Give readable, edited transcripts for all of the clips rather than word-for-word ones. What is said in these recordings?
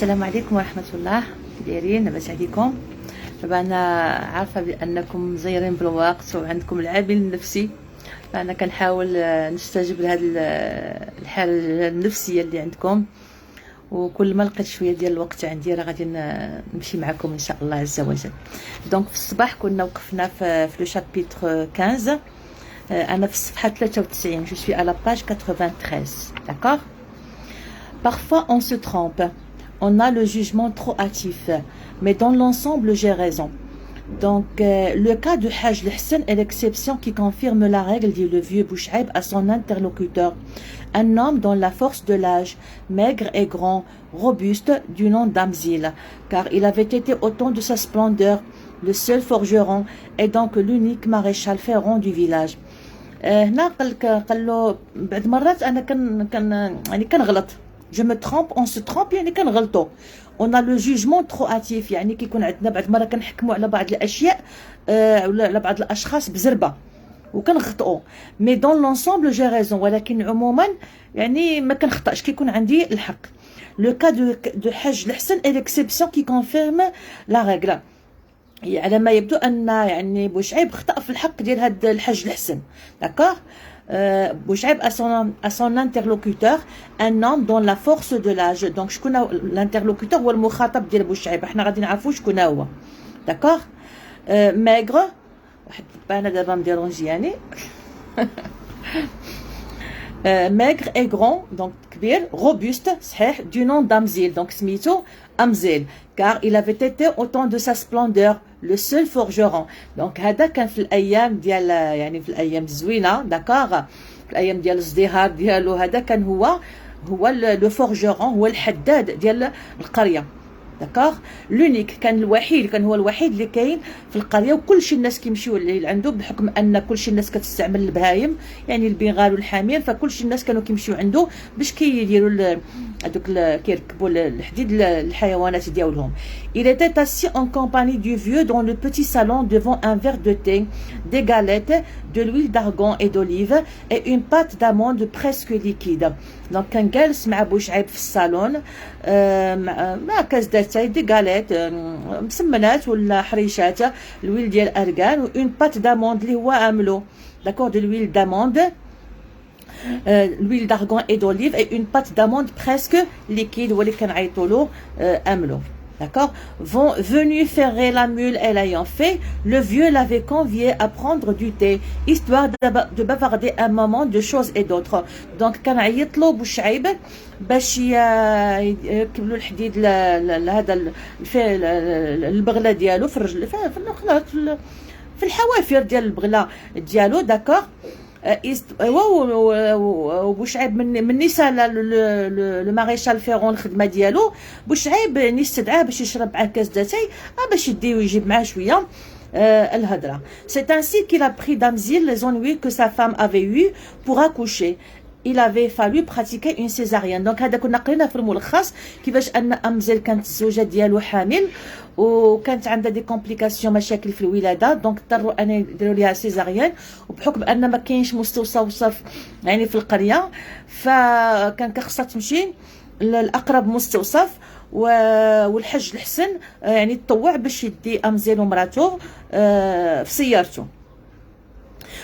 السلام عليكم ورحمة الله. دايرين لاباس عليكم؟ طبعا أنا عارفة بأنكم مزيرين بالوقت وعندكم العامل النفسي، فأنا كنحاول نستجيب لهذه الحالة النفسية اللي عندكم، وكل ما لقيت شوية ديال الوقت عندي راه غادي نمشي معكم إن شاء الله عز وجل. دونك في الصباح كنا وقفنا في لو شابيتر 15. أنا في الصفحة 93. جو سوي à la page 93. D'accord. Parfois on se trompe. On a le jugement trop hâtif, mais dans l'ensemble, j'ai raison. Donc, le cas de Haj Lhassan est l'exception qui confirme la règle, dit le vieux Bouchaïb à son interlocuteur. Un homme dont la force de l'âge, maigre et grand, robuste, du nom d'Amzil, car il avait été au temps de sa splendeur, le seul forgeron et donc l'unique maréchal ferrant du village. هنا قال له بعد مرات أنا يعني كنغلط. Je me trompe, on se trompe يعني كنغلطوا. On a le jugement trop hâtif يعني كيكون عندنا بعد مرة كنحكموا على بعض الأشياء ولا على بعض الأشخاص بزربة وكنخطئوا. Mais dans l'ensemble j'ai raison. ولكن عموما يعني ما كنخطأش، كيكون عندي الحق. Le cas de Haj Lhassan est l'exception qui confirme la règle. على ما يبدو أن يعني بوشعيب خطأ في الحق ديال هاد الحاج الحسن. D'accord. Bouchaïb à son interlocuteur, un homme dont la force de l'âge. Donc شكون l'interlocuteur هو المخاطب ديال بوشعيب، احنا غادي نعرفوا شكون هو. داكوغ. maigre، واحد انا دابا مديرونجي يعني. maigre et grand، donc كبير، robuste صحيح، du nom d'Amzil، donc سميتو Amzil, car il avait été au temps de sa splendeur le seul forgeron. Donc هذا كان في الايام ديال يعني في الايام الزوينه. داكوغ. في الايام ديال الازدهار ديالو هذا كان هو لو فورجرون، هو الحداد ديال القريه. داكوغ. لونيك، كان الوحيد، كان هو الوحيد اللي كاين في القريه، وكلشي الناس كيمشيو عنده بحكم ان كلشي الناس كتستعمل البهايم يعني البغال والحمير، فكلشي الناس كانوا كيمشيو عنده باش كيديروا هذوك كيركبوا الحديد الحيوانات ديالهم. Il était assis en compagnie du vieux dans le petit salon devant un verre de thé, des galettes, de l'huile d'argan et d'olive et une pâte d'amande presque liquide. Donc كان جالس مع بوشعيب في الصالون مع كاس داتاي، دي غاليت مسمنات ولا حريشات، الويل ديال ارغان و اون بات داموند اللي هو عاملو. داكور. دو l'huile d'amande, l'huile d'argan et d'olive et une pâte d'amande presque liquide واللي كنعيطوا له عاملو. D'accord. Venu ferrer la mule et l'ayant fait, le vieux l'avait convié à prendre du thé, histoire de bavarder un moment de choses et d'autres. Donc كان عيط له بوشعيب باش يركب له الحديد لهذا البغله ديالو في الرجل، في الحوافر ديال البغله ديالو. داكوغ. وبوشعيب من نسى لو ماريشال فيرون الخدمه ديالو. بوشعيب نستدعاه باش يشرب معاه كاس داتاي باش يديه ويجيب معاه شويه الهضره. C'est ainsi qu'il a pris d'Amzil les ennuis que sa femme avait eu pour accoucher. Il avait fallu pratiquer une césarienne. Donc هذا كنا قرينا في الملخص كيفاش ان امزل كانت الزوجه ديالو حامل وكانت عندها دي كومبليكاسيون، مشاكل في الولاده، دونك اضطروا ان يديروا ليها سيزاريان، وبحكم ان ما كاينش مستوصف يعني في القريه فكان كخصها تمشي لاقرب مستوصف. والحج الحسن يعني تطوع باش يدي امزل ومراته في سيارته.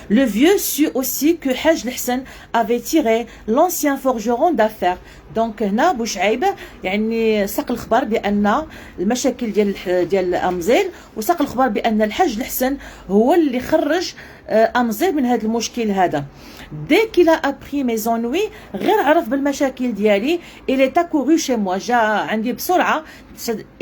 Le vieux sut aussi que Haj Lhassan avait tiré l'ancien forgeron d'affaires دونك هنا بوشعيب يعني ساق الخبر بان المشاكل ديال امزيل، وساق الخبر بان الحاج الحسن هو اللي خرج امزيل من هذا المشكل هذا. دي كيلا ابري مي زونوي، غير عرف بالمشاكل ديالي، الي تاكورو شي موا، جا عندي بسرعه.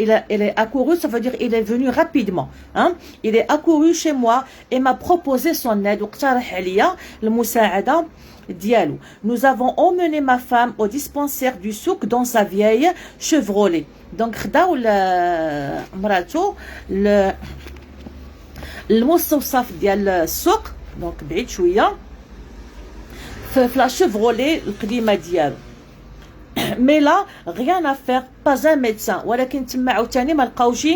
il est accouru, ça veut dire il est venu rapidement, hein. Il est accouru chez moi et m'a proposé son aide, واقترح عليا المساعده ديالو. Nous avons emmené ma femme au dispensaire du souk dans sa vieille Chevrolet. Donc خداو مراتو المستوصف ديال السوق، دونك بعيد شويه في لا شيفرولي القديمه ديالو. مي لا غيان افير با ان ميدسان، ولكن تما عاوتاني ما لقاوش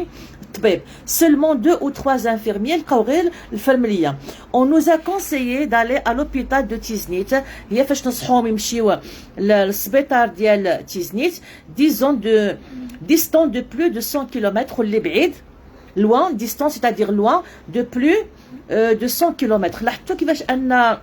الطبيب. سولمون 2 ou 3 انفيرميي لقاو غير الفرمليه. اون نوزا كونسيي دالي ا لوبيتال دو تيزنيت، هي فاش نصحوهم يمشيو للسبيطار ديال تيزنيت. ديزون دو ديستون دو بلو دو 100 كيلومتر، اللي بعيد لوان ديستون سيتادير لوان دو بلو دو 100 كيلومتر. لاحظتوا كيفاش ان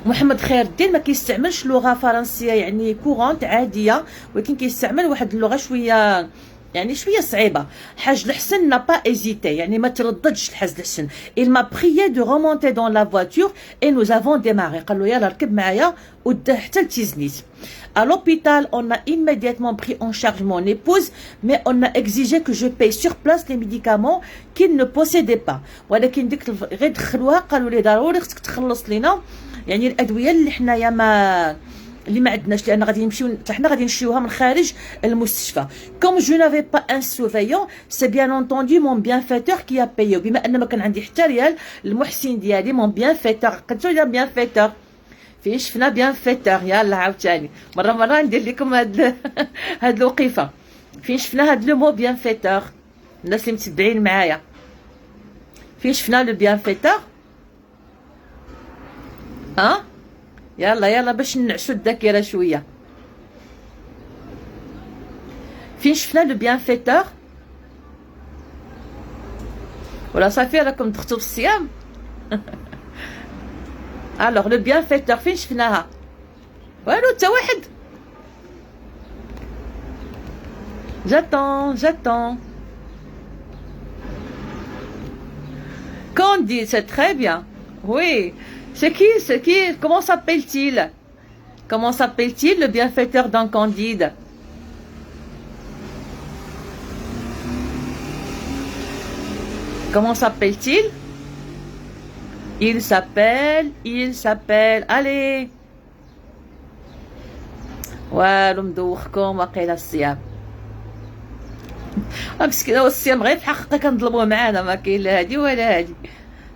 محمد خير الدين ما كيستعملش لغه فرنسيه يعني كورونت عاديه، ولكن كيستعمل واحد اللغه شويه يعني شويه صعيبه. حاج الحسن n'a pas hésité، يعني ما ترددش الحاج الحسن. il m'a prié de remonter dans la voiture et nous avons démarré. قال له يلا ركب معايا ودا حتى لتيزنيت. À l'hôpital, on a immédiatement pris en charge mon épouse, mais on a exigé que je paye sur place les médicaments qu'il ne possédait pas. ولكن ديك غير دخلوها قالوا لي ضروري خصك تخلص لينا يعني الادويه اللي حنايا ما عندناش، لان غادي نمشيو حنا غادي نشريوها من خارج المستشفى. كوم جو نافي با ان سوفيون، سي بيان انتوندو مون بيانفيتور كي ا بايو، بما ان ما كان عندي حتى ريال، المحسن ديالي مون بيانفيتور. قلتو لي بيانفيتور فين شفنا بيانفيتور؟ يلا عاوتاني مره ندير لكم هاد الوقيفه. فين شفنا هاد لو مو بيانفيتور؟ الناس اللي متبعين معايا فين شفنا لو بيانفيتور؟ ها يلا باش نعسو الذاكره شويه. فين شفنا لو بيانفيتور؟ ولا صافي راكم دختو بالصيام؟ الوغ لو بيانفيتور فين شفناها؟ والو حتى واحد. j'attends. Candide, c'est très bien. Oui. C'est qui? Comment s'appelle-t-il? Le bienfaiteur d'un Candide? Comment s'appelle-t-il? Il s'appelle. Allez. والو مدوخكم واقيلا الصيام. مسكينه والصيام غير في حقك كنطلبوه معانا، ما كاين لا هادي ولا هادي.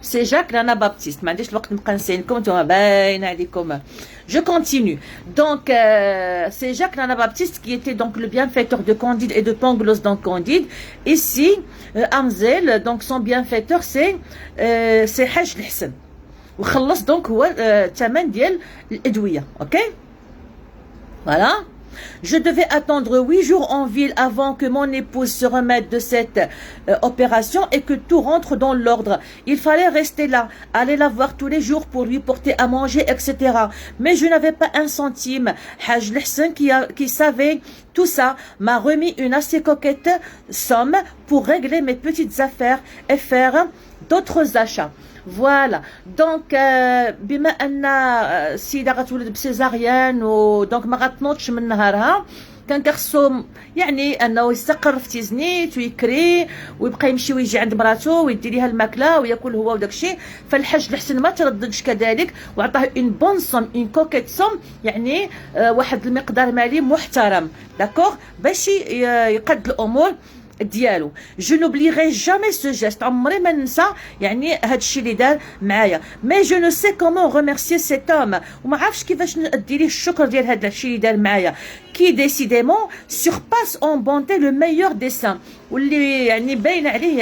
سي جاك لانا بابتيست، ما عنديش الوقت نبقى نسينكم نتوما باين عليكم. Je continue. Donc, c'est Jacques Nana Baptiste qui était donc le bienfaiteur de Candide et de Pangloss dans Candide. Ici, Amzel, donc son bienfaiteur, c'est Haj Lhsen. وخلص donc هو الثمن ديال الأدوية. OK? Voilà. Je devais attendre 8 jours en ville avant que mon épouse se remette de cette opération et que tout rentre dans l'ordre. Il fallait rester là, aller la voir tous les jours pour lui porter à manger, etc. Mais je n'avais pas un centime. Haj Lhsen, qui savait tout ça, m'a remis une assez coquette somme pour régler mes petites affaires et faire d'autres achats. Voilà. Donc بما ان السيده غتولد بسيزاريان ودونك ما غتنوضش من نهارها، كان كخصو يعني انه يستقر في تيزنيت ويكري ويبقى يمشي ويجي عند مراته ويدي ليها الماكله وياكل هو وداك الشيء. فالحاج الحسن ما ترددش كذلك وعطاه اون بون سوم، اون كوكيت سوم، يعني واحد المقدار مالي محترم، داكوغ، باش يقد الامور ديالو. جو نوبليغي جامي سو جيست، عمري ما ننسى يعني هاد الشيء اللي دار معايا. مي جو نو سي كومون ريميرسي سيت اوم، وما عرفتش كيفاش ندير ليه الشكر ديال هاد الشيء اللي دار معايا. كي ديسيديمون سورباس اون بونتي لو ميور ديسان، واللي يعني باين عليه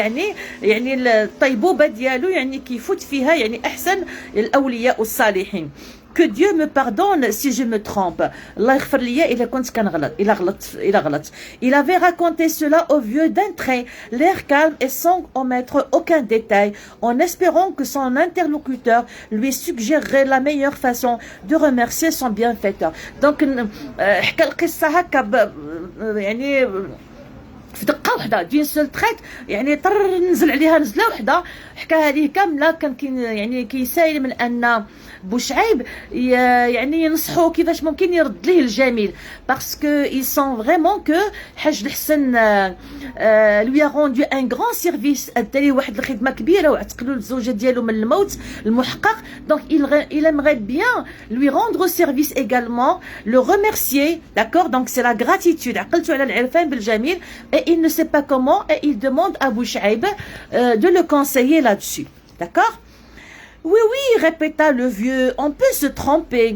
يعني الطيبوبه ديالو يعني كيفوت فيها يعني احسن الاولياء الصالحين. que Dieu me pardonne si je me trompe. الله يغفر لي إذا كنت كنغلط إلا غلط. Il avait raconté cela au vieux d'un trait, l'air calme et sans omettre aucun détail, en espérant que son interlocuteur lui suggérerait la meilleure façon de remercier son bienfaiteur. Donc حكى القصة هكا يعني في دقه وحده دين سول تريت يعني طر نزل عليها نزله وحده حكاها ليه كامله. كان يعني كيسايل من ان بوشعيب يعني ينصحوا كيفاش ممكن يرد ليه الجميل باسكو ils sont vraiment que حاج الحسن lui a rendu un grand service ادى ليه واحد الخدمه كبيره وعتقلوا الزوجه ديالو من الموت المحقق. donc il aimerait bien lui rendre service également, le remercier, d'accord. donc c'est la gratitude. عقلتوا على العرفان بالجميل et il ne sait pas comment et il demande à Bouchaïb de le conseiller là-dessus, d'accord. Oui, oui, répéta le vieux, on peut se tromper,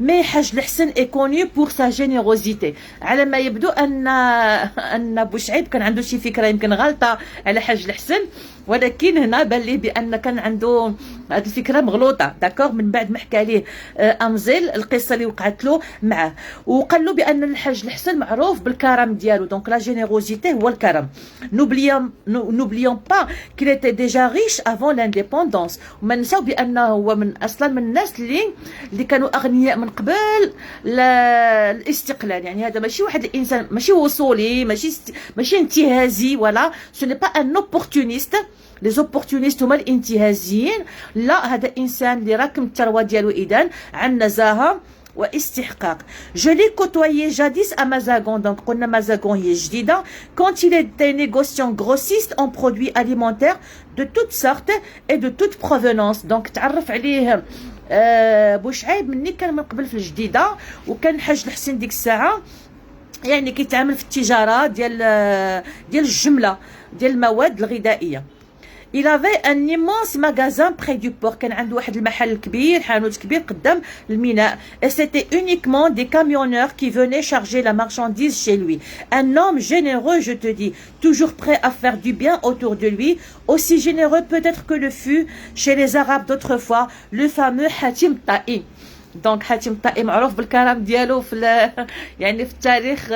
mais Haj Hassan est connu pour sa générosité. على ما يبدو أن بوشعيب كان عنده شي فكرة يمكن غلطة على حاج الحسن، ولكن هنا بان لي بأن كان عنده هذه الفكرة مغلوطة، داكوغ. من بعد ما حكى ليه أمزيل القصة اللي وقعت له معاه، وقال له بأن الحاج الحسن معروف بالكرم ديالو، دونك لا جينيروزيتي هو الكرم. N'oublions pas qu'il était déjà riche avant l'indépendance. وما نساو بأنه هو من أصلا من الناس اللي كانوا أغنياء من قبل الاستقلال. يعني هذا ماشي واحد الإنسان ماشي وصولي ماشي انتهازي، ولا ce n'est pas un opportuniste. les opportunistes هما الانتهازيين، لا هذا إنسان اللي راكم الثروة ديالو إذن عن نزاهة واستحقاق. Je l'ai côtoyé jadis à Mazagon, donc قلنا Mazagon هي جديدة، quand il était négociant grossiste en produits alimentaires de toutes sortes et de toute provenance. donc تعرف عليه بوشعيب مني كان من قبل في الجديدة، وكان حاج الحسن ديك الساعة يعني كيتعامل في التجارة ديال الجملة ديال المواد الغذائية. Il avait un immense magasin près du port. كان عنده واحد المحل كبير، حانوت كبير قدام الميناء. Et c'était uniquement des camionneurs qui venaient charger la marchandise chez lui. Un homme généreux, je te dis, toujours prêt à faire du bien autour de lui, aussi généreux peut-être que le fut chez les Arabes d'autrefois, le fameux Hatim Ta'i. donc حاتم الطائي معروف بالكرم ديالو في يعني في التاريخ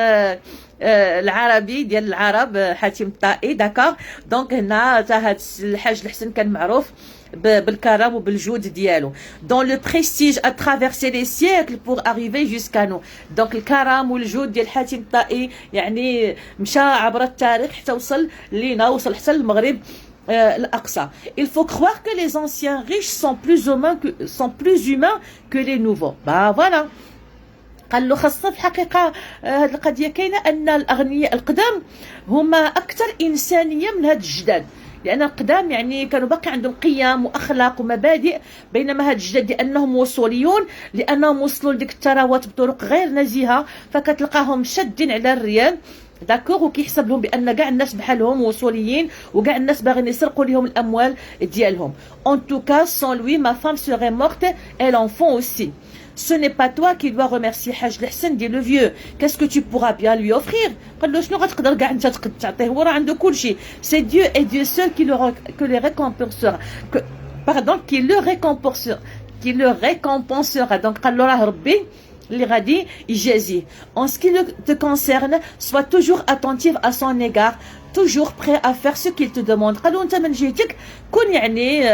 العربي ديال العرب، حاتم الطائي، داكوغ. دونك هنا تا هاد الحاج الحسن كان معروف بالكرم وبالجود ديالو. dans le prestige à traverser les siècles pour arriver jusqu'à nous. donc الكرم والجود ديال حاتم الطائي يعني مشى عبر التاريخ حتى وصل لينا، وصل حتى للمغرب الأقصى. il faut croire que les anciens riches sont plus humains que les nouveaux. bah voilà. قال له خاصة في الحقيقة هذه القضية كاينة أن الأغنياء القدام هما أكثر إنسانية من هاد الجداد، لأن القدام يعني كانوا باقي عندهم قيم وأخلاق ومبادئ، بينما هاد الجداد لأنهم وصوليون، لأنهم وصلوا لديك الثروات بطرق غير نزيهة، فكتلقاهم شادين على الريال، داكوغ. وكيحسب لهم بان كاع الناس بحالهم وصوليين، وكاع الناس باغيين يسرقوا لهم الاموال ديالهم. en tout cas sans lui ma femme serait morte et l'enfant aussi. ce n'est pas toi qui dois remercier حاج الحسن dit le vieux. qu'est-ce que tu pourras bien lui offrir. قال له شنو غتقدر كاع انت تعطيه، هو راه عنده كل شيء. c'est Dieu et Dieu seul qui le récompensera qui le récompensera. donc قال له راه ربي اللي غادي يجازيه. en ce qui te concerne sois toujours attentif à son égard, toujours prêt à faire ce qu'il te demande. قالوا انت من جهتك كن يعني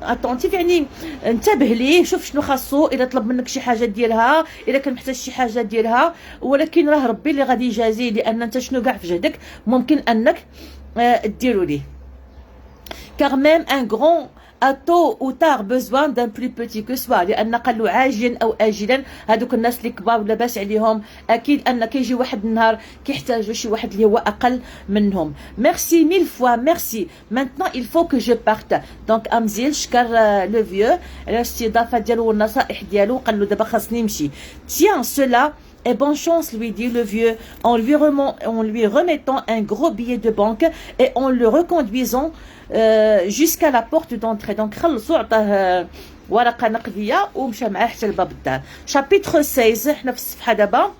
اتونتيف، يعني انتبه ليه، شوف شنو خاصو، اذا طلب منك شي حاجه ديالها، اذا كان محتاج شي حاجه ديالها، ولكن راه ربي اللي غادي يجازيه، لان انت شنو كاع في جهدك ممكن انك ديروا ليه. car même un grand a tôt ou tard besoin d'un plus petit que soi. لأن قالوا عاجلا أو آجلا هذوك الناس اللي كبار لاباس عليهم أكيد أن كيجي واحد النهار كيحتاجوا شي واحد اللي هو أقل منهم. merci mille fois merci. maintenant il faut que je parte. donc أمزيل شكر لو فيو على الاستضافة ديالو والنصائح ديالو، قال له دابا خاصني نمشي. tiens cela et bonne chance lui dit le vieux en lui remettant un gros billet de banque et en le reconduisant jusqu'à la porte d'entrée. donc خلصوا عطاه ورقة نقدية ومشى معاه حتى لباب الدار. chapitre 16 حنا في الصفحة دابا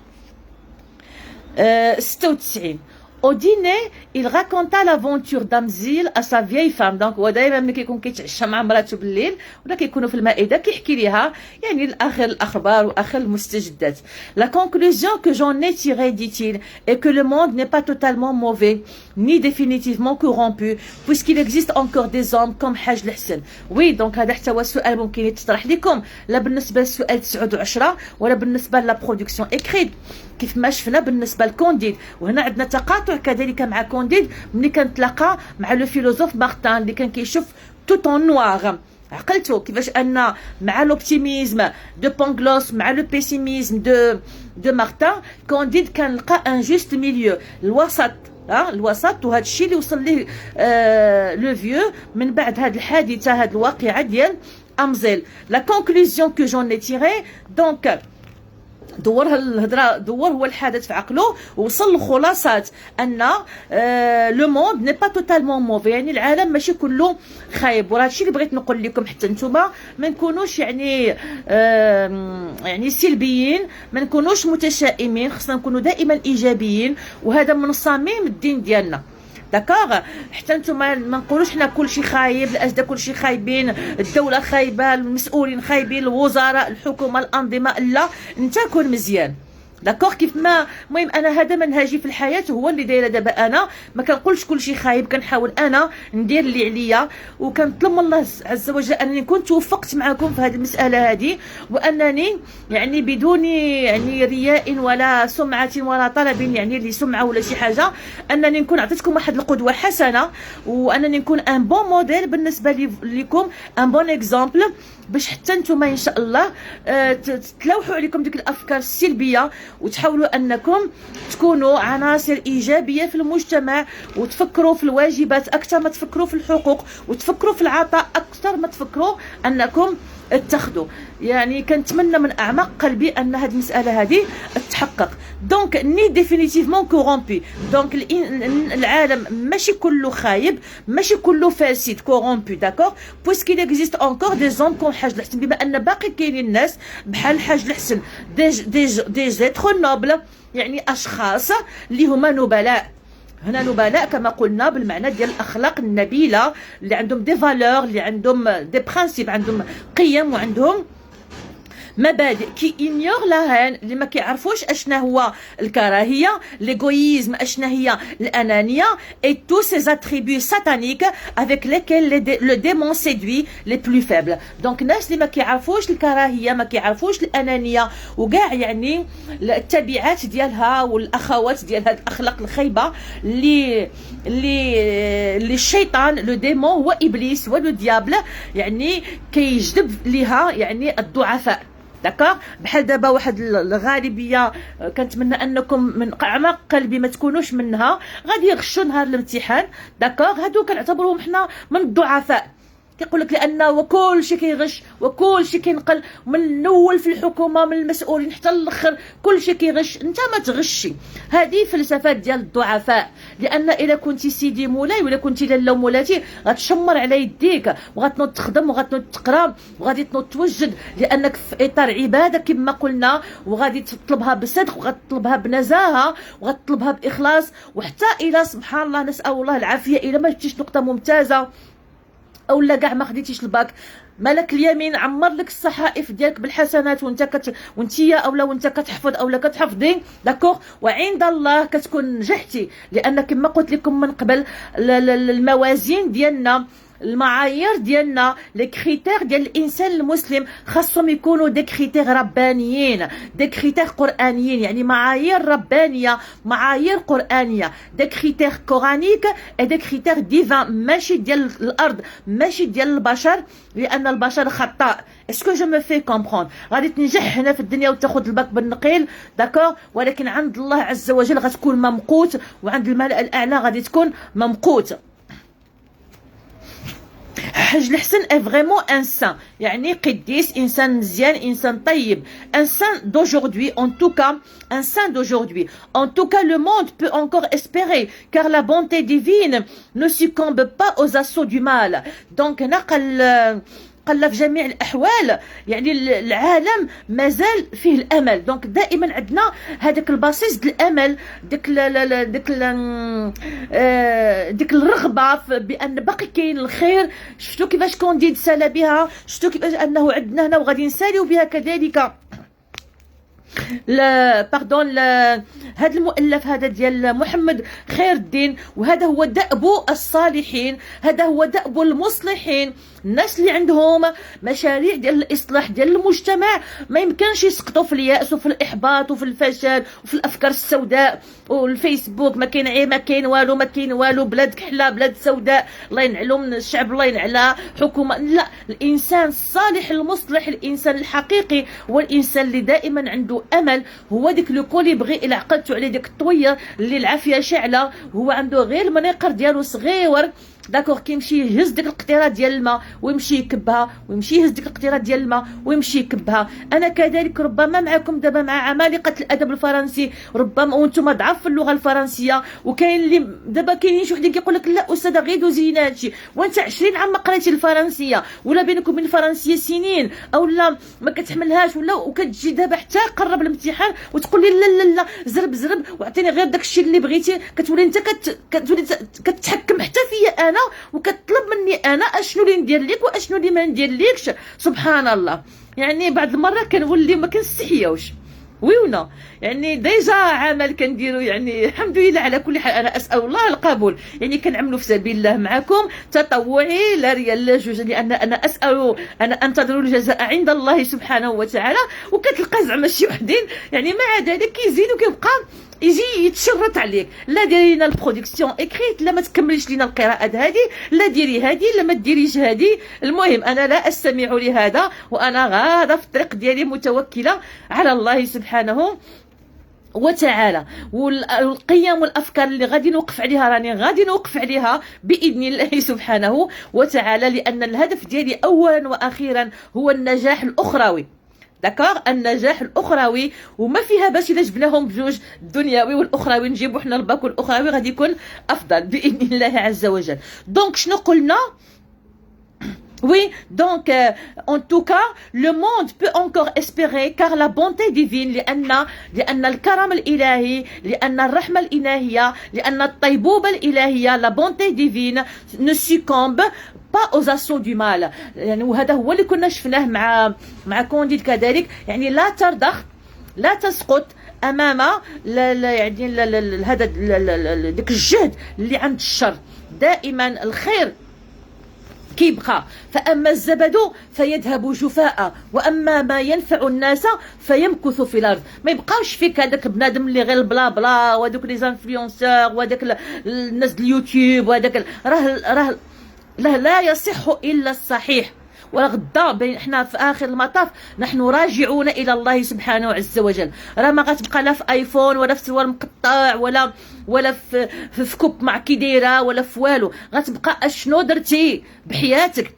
96. Au dîner, il raconta l'aventure d'Amzil à sa vieille femme. Donc هو دائما ملي كيكون كيتعشى مع مراته بالليل ولا كيكونوا في المائدة كيحكي ليها يعني الآخر الأخبار وآخر المستجدات. La conclusion que j'en ai tirée, dit-il, est que le monde n'est pas totalement mauvais ni définitivement corrompu puisqu'il existe encore des hommes comme حاج الحسن. Oui, donc هذا حتى هو السؤال ممكن يتطرح لكم لا بالنسبة للسؤال 9 و10 ولا بالنسبة لا برودكسيون écrite. كيف ما شفنا بالنسبه لكونديد وهنا عندنا تقاطع كذلك مع كونديد ملي كنتلاقى مع لو فيلوزوف مارتان اللي كان كيشوف توت اون نوار. عقلتو كيفاش ان مع لوبتيميزم دو بونغلوس مع لو بيسيميزم دو مارتان كونديد كان لقى ان جوست ميليو الوسط الوسط. وهذا الشيء اللي وصل ليه لو فيو من بعد هذه الحادثه هذه الواقعه ديال امزيل. لا كونكلوزيون كو جون اي تيري دونك دور الهضره دور هو الحدث في عقله ووصل لخلاصات ان لو موند ني با توتالمون موفي يعني العالم ماشي كله خايب. وهذا الشيء اللي بغيت نقول لكم حتى نتوما ما نكونوش يعني سلبيين ما نكونوش متشائمين خصنا نكونوا دائما ايجابيين وهذا من صميم الدين ديالنا. داكوغ حتى نتوما ما نقولوش حنا كلشي خايب الاسد كلشي خايبين الدوله خايبه المسؤولين خايبين الوزراء الحكومه الانظمه لا انت كون مزيان. داكوغ كيف ما المهم انا هذا منهجي في الحياه هو اللي دايره دابا انا ما كنقولش كلشي خايب كنحاول انا ندير اللي عليا وكنطلب من الله عز وجل انني نكون توفقت معكم في هذه المساله هذه وانني يعني بدون يعني رياء ولا سمعه ولا طلب يعني لسمعه ولا شي حاجه انني نكون عطيتكم واحد القدوه حسنه وانني نكون ان بون موديل بالنسبه لكم ان بون اكزامبل باش حتى نتوما ان شاء الله تلوحوا عليكم ديك الافكار السلبيه وتحاولوا انكم تكونوا عناصر ايجابيه في المجتمع وتفكروا في الواجبات اكثر ما تفكروا في الحقوق وتفكروا في العطاء اكثر ما تفكروا انكم اتخذوا. يعني كنتمنى من اعماق قلبي ان هذه المساله هذه تتحقق. دونك ني ديفينيتيفمون كورومبي دونك العالم ماشي كله خايب ماشي كله فاسد كورومبي داكور بويسكيل اكزيست انكور دي زون كوم حاج الحسن بما ان باقي كاينين الناس بحال حاج الحسن دي زيتر نوبل يعني اشخاص اللي هما نبلاء. هنا نبلاء كما قلنا بالمعنى ديال الاخلاق النبيله اللي عندهم دي فالور اللي عندهم دي برانسيب عندهم قيم وعندهم مبادئ كي انيور لا هان اللي ما كيعرفوش اشنا هو الكراهيه ليغويزم اشنا هي الانانيه اي تو سي اتريبيو ساتانيك افيك ليكيل لو ديمون سيدوي لي بلو فيبل. دونك الناس اللي ما كيعرفوش الكراهيه ما كيعرفوش الانانيه وكاع يعني التبعات ديالها والاخوات ديال هذه الاخلاق الخايبه اللي الشيطان لو ديمون هو ابليس هو لو ديابل يعني كيجذب ليها يعني الضعفاء. داكوغ بحال دابا واحد الغالبيه كنتمنى انكم من اعماق قلبي ما تكونوش منها غادي يغشوا نهار الامتحان. داكوغ هادو كنعتبروهم حنا من الضعفاء كيقول لك لانه كل شيء كيغش وكل شيء كينقل من الاول في الحكومه من المسؤولين حتى الاخر كل شيء كيغش. انت ما تغشي هذه فلسفات ديال الضعفاء لان الا كنتي سيدي مولاي ولا كنتي لاله مولاتي غتشمر على يديك وغتنوض تخدم وغتنوض تقرا وغادي تنوض توجد لانك في اطار عباده كما قلنا وغادي تطلبها بصدق وغتطلبها بنزاهه وغتطلبها باخلاص وحتى الى سبحان الله نسال الله العافيه الى ما جبتيش نقطه ممتازه اولا كاع ما خديتيش الباك ملك اليمين عمر لك الصحائف ديالك بالحسنات وانتيا اولا وانت كتحفظ اولا كتحفظي داكوغ وعند الله كتكون نجحتي لان كما قلت لكم من قبل الموازين ديالنا المعايير ديالنا لي كريتير ديال الانسان المسلم خاصهم يكونوا دي كريتير ربانيين دي كريتير قرانيين يعني معايير ربانيه معايير قرانيه دي كريتير قرانيك اي دي كريتير ديفان ماشي ديال الارض ماشي ديال البشر لان البشر خطاء. اسكو جو مو في كومبروند غادي تنجح هنا في الدنيا وتاخذ الباك بالنقيل داكور ولكن عند الله عز وجل غتكون ممقوت وعند الملأ الاعلى غادي تكون ممقوت. حاج الحسن est vraiment un saint يعني قديس إنسان مزيان إنسان طيب un saint d'aujourd'hui en tout cas un saint d'aujourd'hui en tout cas le monde peut encore espérer car la bonté divine ne succombe pas aux assauts du mal. donc نقل قال لا في جميع الاحوال يعني العالم مازال فيه الامل. دونك دائما عندنا هذاك الباسيس د الامل، ديك الرغبه بان باقي كاين الخير. شفتوا كيفاش كونديد سال بها، شفتوا كيفاش انه عندنا هنا وغادي نساليو بها كذلك باردون هذا المؤلف هذا ديال محمد خير الدين. وهذا هو دأب الصالحين، هذا هو دأب المصلحين، الناس اللي عندهم مشاريع ديال الاصلاح ديال المجتمع ما يمكنش يسقطوا في الياس وفي الاحباط وفي الفشل وفي الافكار السوداء والفيسبوك ما كاين عيب، ما كاين والو، ما كاين والو، بلاد كحله، بلاد سوداء، الله ينعلو من الشعب، الله ينعلى حكومه. لا، الانسان الصالح المصلح، الانسان الحقيقي هو الانسان اللي دائما عنده امل. هو ديك لو كوليبغي الى عقلتو عليه، ديك الطويه اللي العافيه شاعله، هو عنده غير المنيقر ديالو صغيور داكوغ، كيمشي يهز ديك القطيره ديال الماء ويمشي يكبها، ويمشي يهز ديك القطيره ديال الماء ويمشي يكبها. انا كذلك ربما معكم دابا مع عمالقه الادب الفرنسي، ربما وانتم ضعاف في اللغه الفرنسيه، وكاين اللي دابا كاينين شي وحدين كيقول لك لا استاذه غير دوزي هادشي وانت 20 عام ما قريتي الفرنسيه، ولا بينك وبين الفرنسيه سنين، او لا ما كتحملهاش، ولا وكتجي دابا حتى قرب الامتحان وتقول لي لا لا لا زرب زرب واعطيني غير داك الشيء اللي بغيتي. كتولي انت كتولي كتحكم حتى فيا انا، وكتطلب مني انا اشنو اللي ندير لك واشنو اللي ما ندير لكش. سبحان الله، يعني بعض المرات كنولي ما كنستحياوش ويونا، يعني ديجا عمل كنديرو، يعني الحمد لله على كل حال. انا اسال الله القبول، يعني كنعملوا في سبيل الله معكم تطوعي لا ريال لا جوج، لان انا اسال، انا انتظر الجزاء عند الله سبحانه وتعالى. وكتلقى زعما شي وحدين يعني مع ذلك كيزيد وكيبقى يجي يتشرط عليك، لا ديري لنا البرودكسيون اكريت، لا ما تكمليش لينا القراءات هذه، لا ديري هذه، لا ما ديريش هذه. المهم انا لا استمع لهذا، وانا غاده في الطريق ديالي متوكله على الله سبحانه وتعالى. والقيم والافكار اللي غادي نوقف عليها راني غادي نوقف عليها باذن الله سبحانه وتعالى، لان الهدف ديالي اولا واخيرا هو النجاح الاخروي. داكوغ، النجاح الاخروي، وما فيها باش الا جبناهم بجوج، الدنيوي والاخروي نجيبو حنا الباك والاخروي غادي يكون افضل باذن الله عز وجل. دونك شنو قلنا؟ Oui, donc en tout cas, le monde peut encore espérer car la bonté divine, لأن الكرم الإلهي، لأن الرحمة الإلهية، لأن الطيبوبة الإلهية، la bonté divine ne succombe pas aux assauts du mal. يعني وهذا هو اللي كنا شفناه مع كونديد كذلك، يعني لا ترضخ، لا تسقط امام يعني هذا ديك الجهد اللي عند الشر. دائما الخير كيبقى، فأما الزبد فيذهب جفاء، وأما ما ينفع الناس فيمكث في الأرض. ما يبقاوش فيك هذاك بنادم اللي غير بلا بلا، وهذوك لي زانفلونسور، وهذاك الناس اليوتيوب، وهذاك راه لا يصح إلا الصحيح. وغدا حنا في اخر المطاف نحن راجعون الى الله سبحانه عز وجل. راه ما غتبقى لا في ايفون ولا في سروال مقطع ولا في كوب مع كي دايره ولا في والو، غتبقى اشنو درتي بحياتك.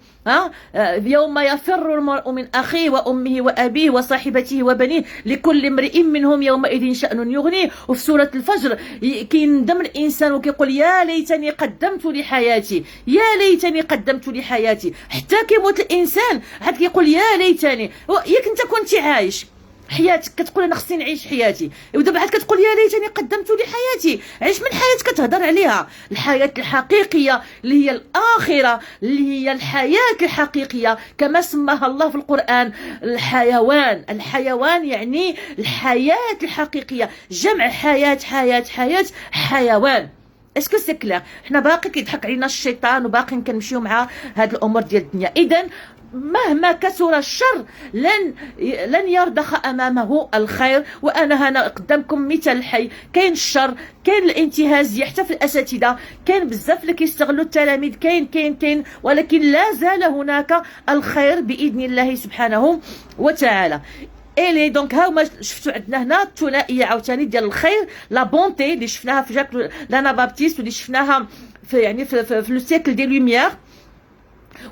يوم يفر المرء من اخيه وامه وابيه وصاحبته وبنيه لكل امرئ منهم يومئذ شأن يغنيه. وفي سوره الفجر كيندم الانسان وكيقول يا ليتني قدمت لحياتي، يا ليتني قدمت لحياتي. حتى كيموت الانسان عاد كيقول يا ليتني. ياك انت كنتي عايش حياتك كتقول انا خصني نعيش حياتي، ودابا عاد كتقول يا ليتني قدمت لحياتي. عيش من حياه كتهضر عليها، الحياه الحقيقيه اللي هي الاخره، اللي هي الحياه الحقيقيه كما سماها الله في القران. الحيوان يعني الحياه الحقيقيه، جمع حياه حيوان. اسكو سي كلير؟ حنا باقي كيضحك علينا الشيطان وباقي كنمشيو مع هاد الامور ديال الدنيا. اذا مهما كثر الشر لن يرضخ امامه الخير. وانا هنا قدامكم مثال حي. كاين الشر، كاين الانتهازيه حتى في الاساتذه، كاين بزاف اللي كيستغلوا التلاميذ، كاين ولكن لا زال هناك الخير باذن الله سبحانه وتعالى. الي دونك هاهما شفتوا عندنا هنا الثنائيه عاوتاني ديال الخير، لا بونتي اللي شفناها في جاك لانا بابتيست، واللي شفناها في لو سيكل دي لوميير.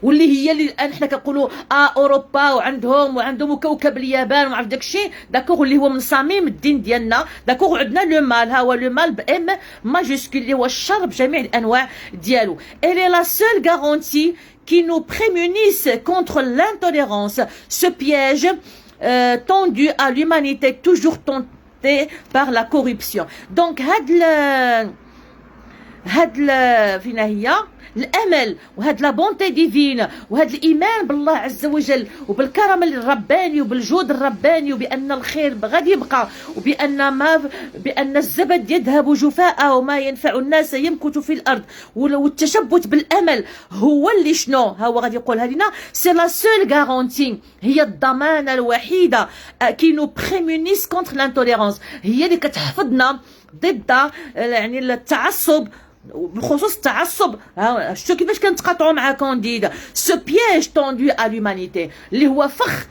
واللي هي اللي الان حنا كنقولوا اوروبا وعندهم كوكب اليابان وما عرف داكشي داكوغ اللي هو من صميم الدين ديالنا. داكوغ عندنا لو مال، ها هو لو مال بام ماجيسكول اللي هو الشر بجميع الانواع ديالو. اي لا سول غارونتي qui nous prémunissent contre l'intolérance, ce piège tendu à l'humanité toujours tenté par la corruption. Donc فين هي الامل وهاد لا بونتي ديفين وهاد الايمان بالله عز وجل وبالكرم الرباني وبالجود الرباني وبان الخير غادي يبقى بان الزبد يذهب جفاء وما ينفع الناس يمكث في الارض. والتشبث بالامل هو اللي شنو هو غادي يقولها لنا سي لا سول غارونتي، هي الضمانه الوحيده كي نو بريمونيس كونتر لانتوليرانس، هي اللي كتحفظنا ضد يعني التعصب، بخصوص التعصب. شفتوا كيفاش كنتقاطعوا مع كانديد سو بييج طوندو ا لومانيتي اللي هو فخ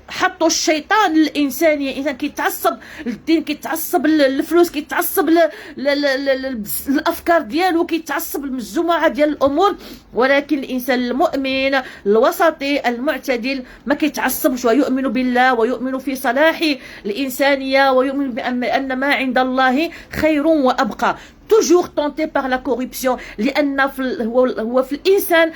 حطوا الشيطان للانسانيه. الانسان كيتعصب للدين، كيتعصب للفلوس، كيتعصب للافكار ديالو، كيتعصب للمجموعه ديال الامور، ولكن الانسان المؤمن الوسطي المعتدل ما كيتعصبش ويؤمن بالله ويؤمن في صلاح الانسانيه ويؤمن بان ما عند الله خير وابقى. toujours tenté par la corruption لأن هو في الإنسان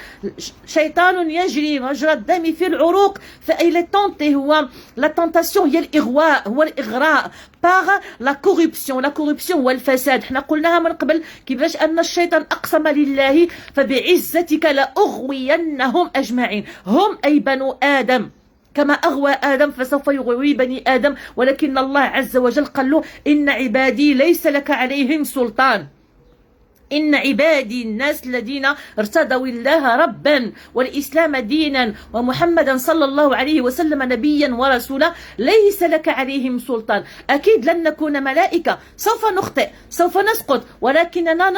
شيطان يجري مجرى الدم في العروق، فإلى تونتي هو لا تنتاسيون هي الإغواء، هو الإغراء par la corruption والفساد. حنا قلناها من قبل كيفاش أن الشيطان أقسم لله فبعزتك لأغوينهم أجمعين، هم أي بنو آدم كما أغوى آدم فسوف يغوي بني آدم، ولكن الله عز وجل قال له إن عبادي ليس لك عليهم سلطان، إن عبادي الناس الذين ارتضوا الله ربا والإسلام دينا ومحمدا صلى الله عليه وسلم نبيا ورسولا ليس لك عليهم سلطان. أكيد لن نكون ملائكة، سوف نخطئ، سوف نسقط، ولكننا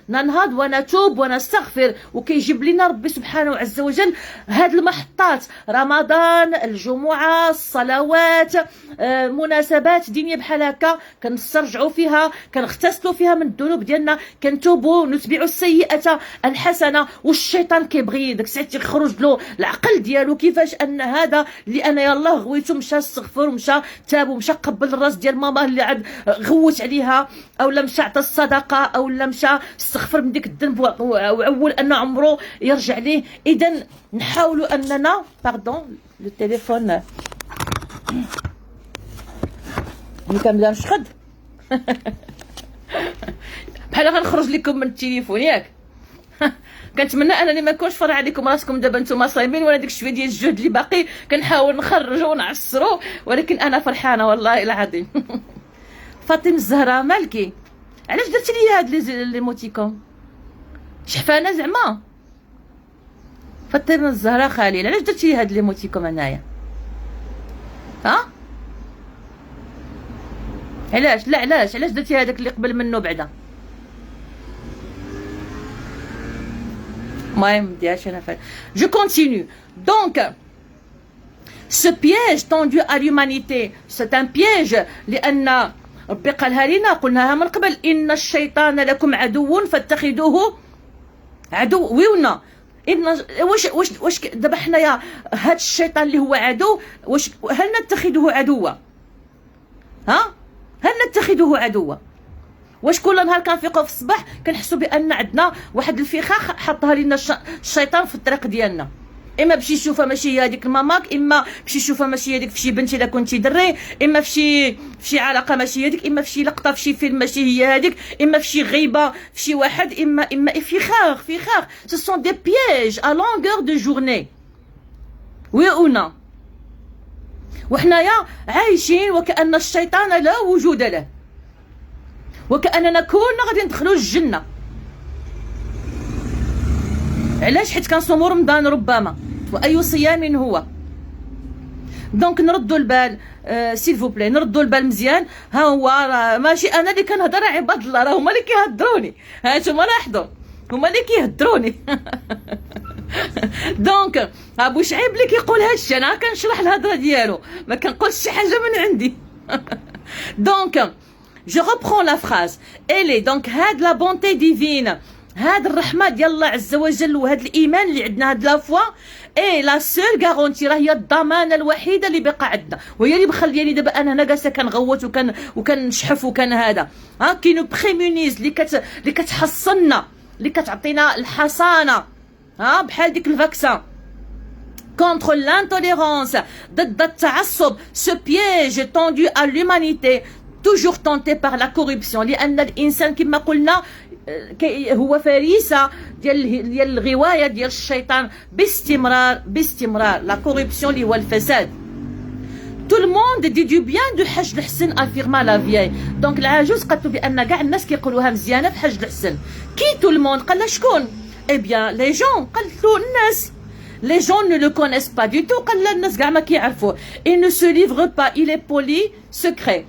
ننهض ونتوب ونستغفر، وكيجيب لنا ربي سبحانه عز وجل هاد المحطات: رمضان، الجمعة، الصلوات، مناسبات دينية بحال هكا كنسترجعوا فيها، كنغتسلوا فيها من الذنوب ديالنا، كنتوبوا، نتبعوا السيئة الحسنة. والشيطان كيبغي داك الساعه تيخرج له العقل ديالو كيفاش ان هذا اللي انا يلاه غويتو مشى استغفر ومشى تاب ومشى قبل الراس ديال ماما اللي عاد غوت عليها، او لا مشى عطى الصدقه، او لا مشى استغفر من ديك الذنب وعول ان عمره يرجع ليه. اذا نحاولوا اننا باردون لو تليفون ملي كنبدا نشخد بحال غنخرج لكم من التليفون ياك. كنتمنى انني ما نكونش فرع عليكم راسكم دابا نتوما صايمين، ولا ديك شويه ديال الجهد اللي باقي كنحاول نخرجوا ونعسروا، ولكن انا فرحانه والله العظيم. فاطمه الزهراء مالكي؟ علاش درتي لي هاد لي موتيكوم شحفانه زعما؟ فاطمه الزهراء خليل علاش درتي لي هاد لي موتيكوم انايا؟ ها علاش؟ لا علاش درتي هذاك اللي قبل منه بعدا؟ المهم ديالش انا فاهم. جو كونتينيو دونك ce piège tendu à l'humanité c'est un piège لأن ربي قالها لنا، قلناها من قبل: إن الشيطان لكم عدو فاتخذوه عدو. ويونا إن واش دابا حنايا هاد الشيطان اللي هو عدو، واش هل نتخذه عدوا؟ ها هل نتخذه عدوا؟ واش كل نهار كنفيقوا في الصباح كنحسوا بان عندنا واحد الفخاخ حطها لنا الشيطان في الطريق ديالنا، اما باش يشوفها ماشي هي هذيك ماماك، اما باش يشوفها ماشي هذيك في شي بنت الا كنتي دري، اما في شي علاقه ماشي هذيك، اما في شي لقطه في شي فيلم ماشي هي هذيك، اما في شي غيبه في شي واحد، اما فخاخ. ce sont des pièges à longueur de journée. وي اونا وحنايا عايشين وكأن الشيطان لا وجود له، وكأننا كلنا غادي ندخلوا الجنة. علاش؟ حيت كنصوموا رمضان ربما، واي صيام هو. دونك نردوا البال سيل فو بلي، نردوا البال مزيان. ها هو راه ماشي انا اللي كنهضر، عباد الله راه هما اللي كيهضروني، هانتوما لاحظوا هما اللي كيهضروني. دونك ابو شعيب اللي كيقول هادشي، انا كنشرح الهضره ديالو، ما كنقولش شي حاجه من عندي. دونك je reprends la phrase. Elle est donc had la bonté divine هاد الرحمه ديال الله عز وجل وهاد الايمان اللي عندنا، هاد لافوا اي لا سول غارونتي، راه هي الضمانه الوحيده اللي بقى عندنا، وهي اللي مخلياني دابا انا هنا جالسه كنغوت وكنشحف وكان هذا كي نو بريمونيز اللي كتحصلنا، اللي كتعطينا الحصانه بحال ديك الفاكسان contre l'intolérance, ضد التعصب. Ce piège tendu à l'humanité toujours tenté par la corruption، لأن الإنسان كما قلنا هو فريسة ديال الغواية ديال الشيطان باستمرار لا كوربسيون اللي هو الفساد. tout le monde dit du bien de حاج الحسن affirma la vieille. دونك العجوز قالت بأن كاع الناس كيقولوها مزيانة في حاج الحسن. كي tout le monde قال شكون؟ eh bien les gens، قالت له الناس. les gens ne le connaissent pas du tout، قال الناس كاع ما كيعرفوه. il ne se livre pas، il est poli secret،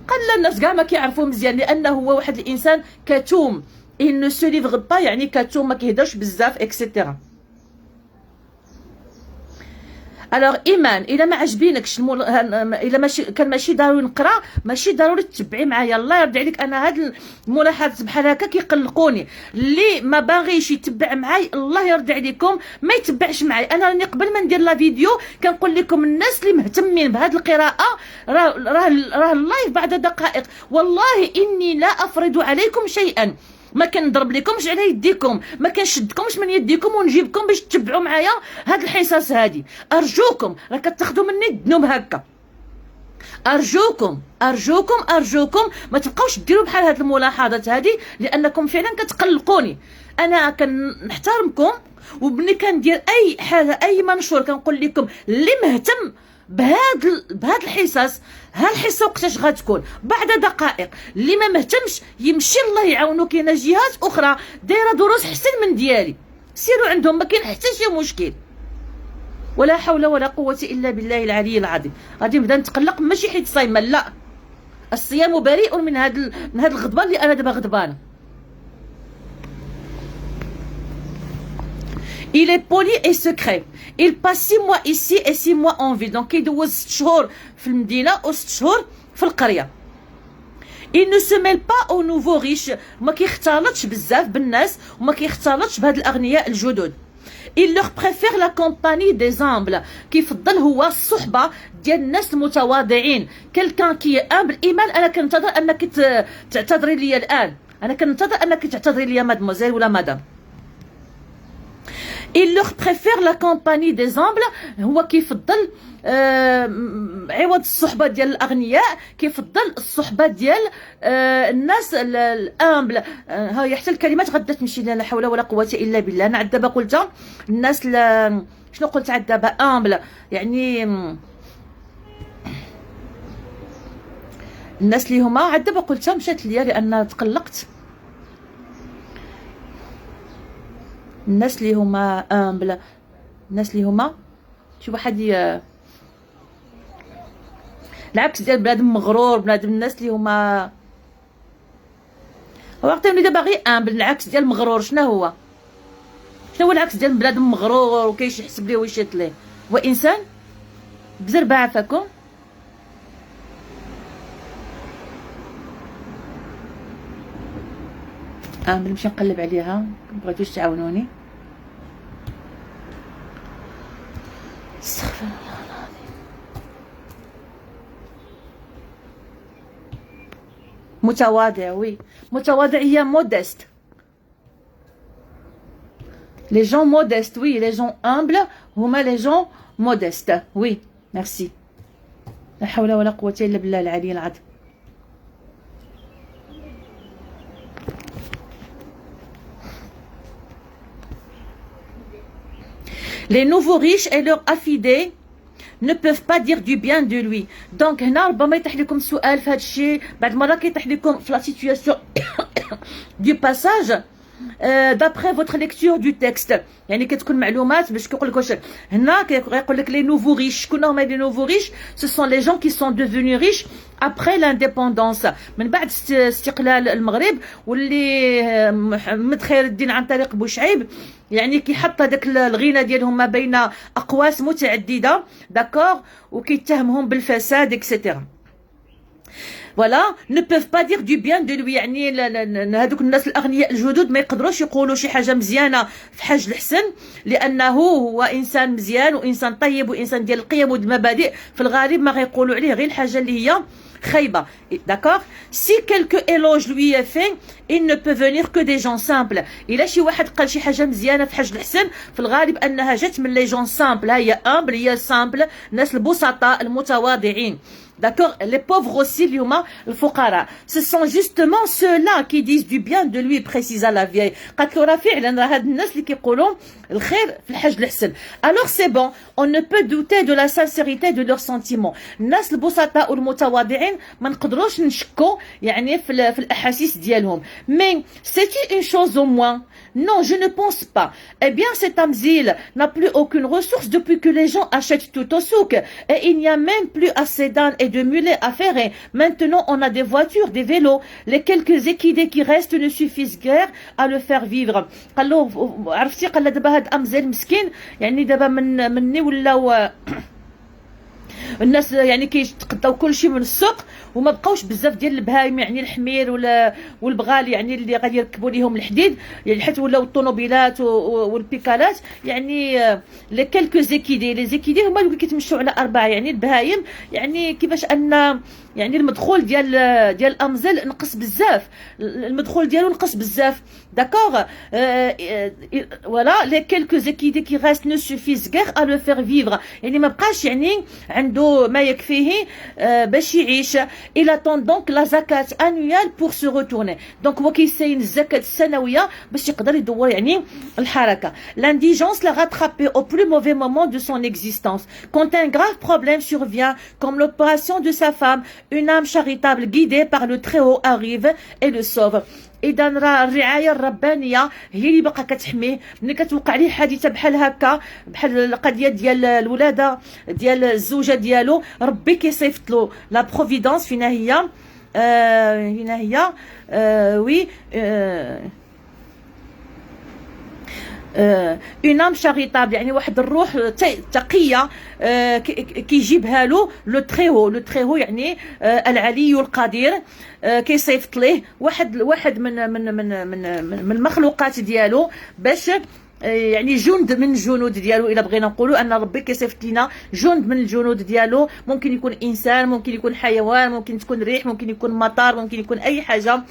قال الناس كاع ما كيعرفوه مزيان لانه هو واحد الانسان كتوم. il ne se livre pas يعني كتوم، ما كيهدرش بزاف اكسيتيرا. الوغ ايمان، الا ما عجبينكش الا ماشي كان ماشي ضروري نقرا، ماشي ضروري تتبعي معايا، الله يرضي عليك. انا هاد الملاحظات بحال هكا كيقلقوني، اللي ما باغيش يتبع معاي الله يرضي عليكم ما يتبعش معاي. انا راني قبل ما ندير لا فيديو كنقول لكم الناس اللي مهتمين بهاد القراءه راه اللايف بعد دقائق، والله اني لا افرض عليكم شيئا، ما كنضرب لكمش على يديكم، ما كنشدكمش من يديكم ونجيبكم باش تتبعوا معايا هاد الحصص هادي. ارجوكم، راه كتاخذوا مني الذنوب هكا. ارجوكم ارجوكم ارجوكم ما تبقاوش ديروا بحال هاد الملاحظات هادي، لانكم فعلا كتقلقوني. انا كنحترمكم، وملي كندير اي حاجه اي منشور كنقول لكم اللي مهتم بهاد الحصص، ها الحصه وقتاش غتكون بعد دقائق، اللي ما مهتمش يمشي الله يعاونو. كاينه جهات اخرى دايره دروس حسن من ديالي، سيروا عندهم ما كاين حتى شي مشكل. ولا حول ولا قوه الا بالله العلي العظيم. غادي نبدا نتقلق ماشي حيت صايمه، لا، الصيام بريء من هاد الغضبان اللي انا دابا غضبانه. il est poli et secret. il passe 6 mois ici et 6 mois en ville. donc كيدوز 6 شهور في المدينه و 6 شهور في القريه. il ne se mêle pas aux nouveaux riches، ما كيختلطش بزاف بالناس وما كيختلطش بهاد الاغنياء الجدد. il leur préfère la compagnie des humbles، كيفضل هو الصحبه ديال الناس المتواضعين. كلكان كي امبل. ايمان، انا كنتظر انك تعتذري لي الان، انا كنتظر انك تعتذري لي مادموزيل ولا مدام. il leur préfère la compagnie des humbles، هو كيفضل عوض الصحبه ديال الاغنياء كيفضل الصحبه ديال الناس الامبل. ها حتى الكلمات غادا تمشي لنا، لا حول ولا قوه الا بالله. انا عاد دابا قلتها الناس شنو قلت عاد دابا؟ امبل يعني الناس اللي هما عاد دابا قلتها مشات ليا لان تقلقت. الناس اللي هما امبل، الناس اللي هما شي واحد العكس ديال بنادم مغرور، بنادم الناس اللي هما هو عطيوني دابا غير امبل. العكس ديال مغرور شنو هو العكس ديال بنادم مغرور وكيش يحسب ليه ويشيط ليه؟ هو انسان بزربه عافاكم. امبل نمشي نقلب عليها، مبغيتوش تعاونوني. استغفر الله العظيم. متواضع، وي متواضع هي مودست. les gens modestes، oui les gens humbles هما les gens modestes. oui merci. لا حول ولا قوة إلا بالله العلي العظيم. les nouveaux riches et leurs affidés ne peuvent pas dire du bien de lui. donc هنا ربما يطيح لكم سؤال في هذا الشيء، بعد مرة كيطيح لكم في لا سيتوياسيون du passage d'après votre lecture du texte. يعني كتكون معلومات باش كيقول لك واش هنا كيقول لك les nouveaux riches. شكون هما les nouveaux riches؟ ce sont les gens qui sont devenus riches après l'indépendance، من بعد استقلال المغرب، واللي محمد خير الدين عن طريق بوشعيب يعني كيحط هذاك الغنى ديالهم ما بين اقواس متعدده، داكور، وكيتهمهم بالفساد اكسيتيرا. voilà, ne peuvent pas dire du bien de lui. يعني هذوك الناس الاغنياء الجدد ما يقدروش يقولوا شي حاجه مزيانه في حاج الحسن، لانه هو انسان مزيان وانسان طيب وانسان ديال القيم والمبادئ. في الغالب ما غيقولوا عليه غير الحاجه اللي هي خايبه. D'accord? Si quelques éloges lui est fait, il ne peut venir que des gens simples. إلا شي واحد قال شي حاجه مزيانه في حاج الحسن، في الغالب انها جات من لي جون سامبل. هي امبل، هي سامبل، الناس البسطاء المتواضعين. D'accord? Les pauvres aussi, اليوم الفقراء. Ce sont justement ceux-là qui disent du bien de lui, précisa la vieille. قالت له راه فعلا راه هاد الناس اللي كيقولوا الخير في الحاج الحسن. Alors c'est bon, on ne peut douter de la sincérité de leurs sentiments. الناس البسطاء والمتواضعين ما نقدروش نشكوا يعني في الاحاسيس ديالهم. Mais c'est une chose au moins. Non, je ne pense pas. Eh bien, cet Amzil n'a plus aucune ressource depuis que les gens achètent tout au souk. Et il n'y a même plus assez d'ânes et de mulets à faire. Et maintenant, on a des voitures, des vélos. Les quelques équidés qui restent ne suffisent guère à le faire vivre. قال له عرفتي، قال له دابا هاد أمزيل مسكين يعني دابا مني ولاو الناس يعني كيتقداو كلشي من السوق، وما بقاوش بزاف ديال البهايم يعني الحمير والبغال يعني اللي غادي يركبوا ليهم الحديد، يعني حيت ولاو الطوموبيلات والبيكالات. يعني لي كيلكو زيكيدي، لي زيكيدي هما اللي كيتمشوا على اربعه يعني البهايم. يعني كيفاش ان يعني المدخول ديال امزل نقص بزاف، المدخول ديالو نقص بزاف. داكوغ voilà les quelques équidés qui restent ne suffisent guère à le faire vivre. يعني ما بقاش يعني عنده ما يكفيه باش يعيش. il attend donc la zakat annuelle pour se retourner. donc هو كيساين الزكاه السنويه باش يقدر يدور يعني الحركه. l'indigence l'a rattrapé au plus mauvais moment de son existence. quand un grave problème survient comme l'opération de sa femme, une âme charitable guidée par le Très-Haut arrive et le sauve. اذا راه الرعايه الربانيه هي اللي باقا كتحميه ملي كتوقع عليه حادثه بحال هكا، بحال القضيه ديال الولاده ديال الزوجه ديالو. ربي كيصيفط له لا بروفيدونس. فينا هي وي اون ام شاريتابل، يعني واحد الروح تقيه كيجيبها له لو تريهو. لو تريهو يعني العلي القدير. كيصيفط ليه واحد من المخلوقات ديالو باش يعني جند من الجنود ديالو. الا بغينا نقولوا ان ربي كيصيفط لنا جند من الجنود ديالو، ممكن يكون انسان، ممكن يكون حيوان، ممكن تكون ريح، ممكن يكون مطار، ممكن يكون اي حاجه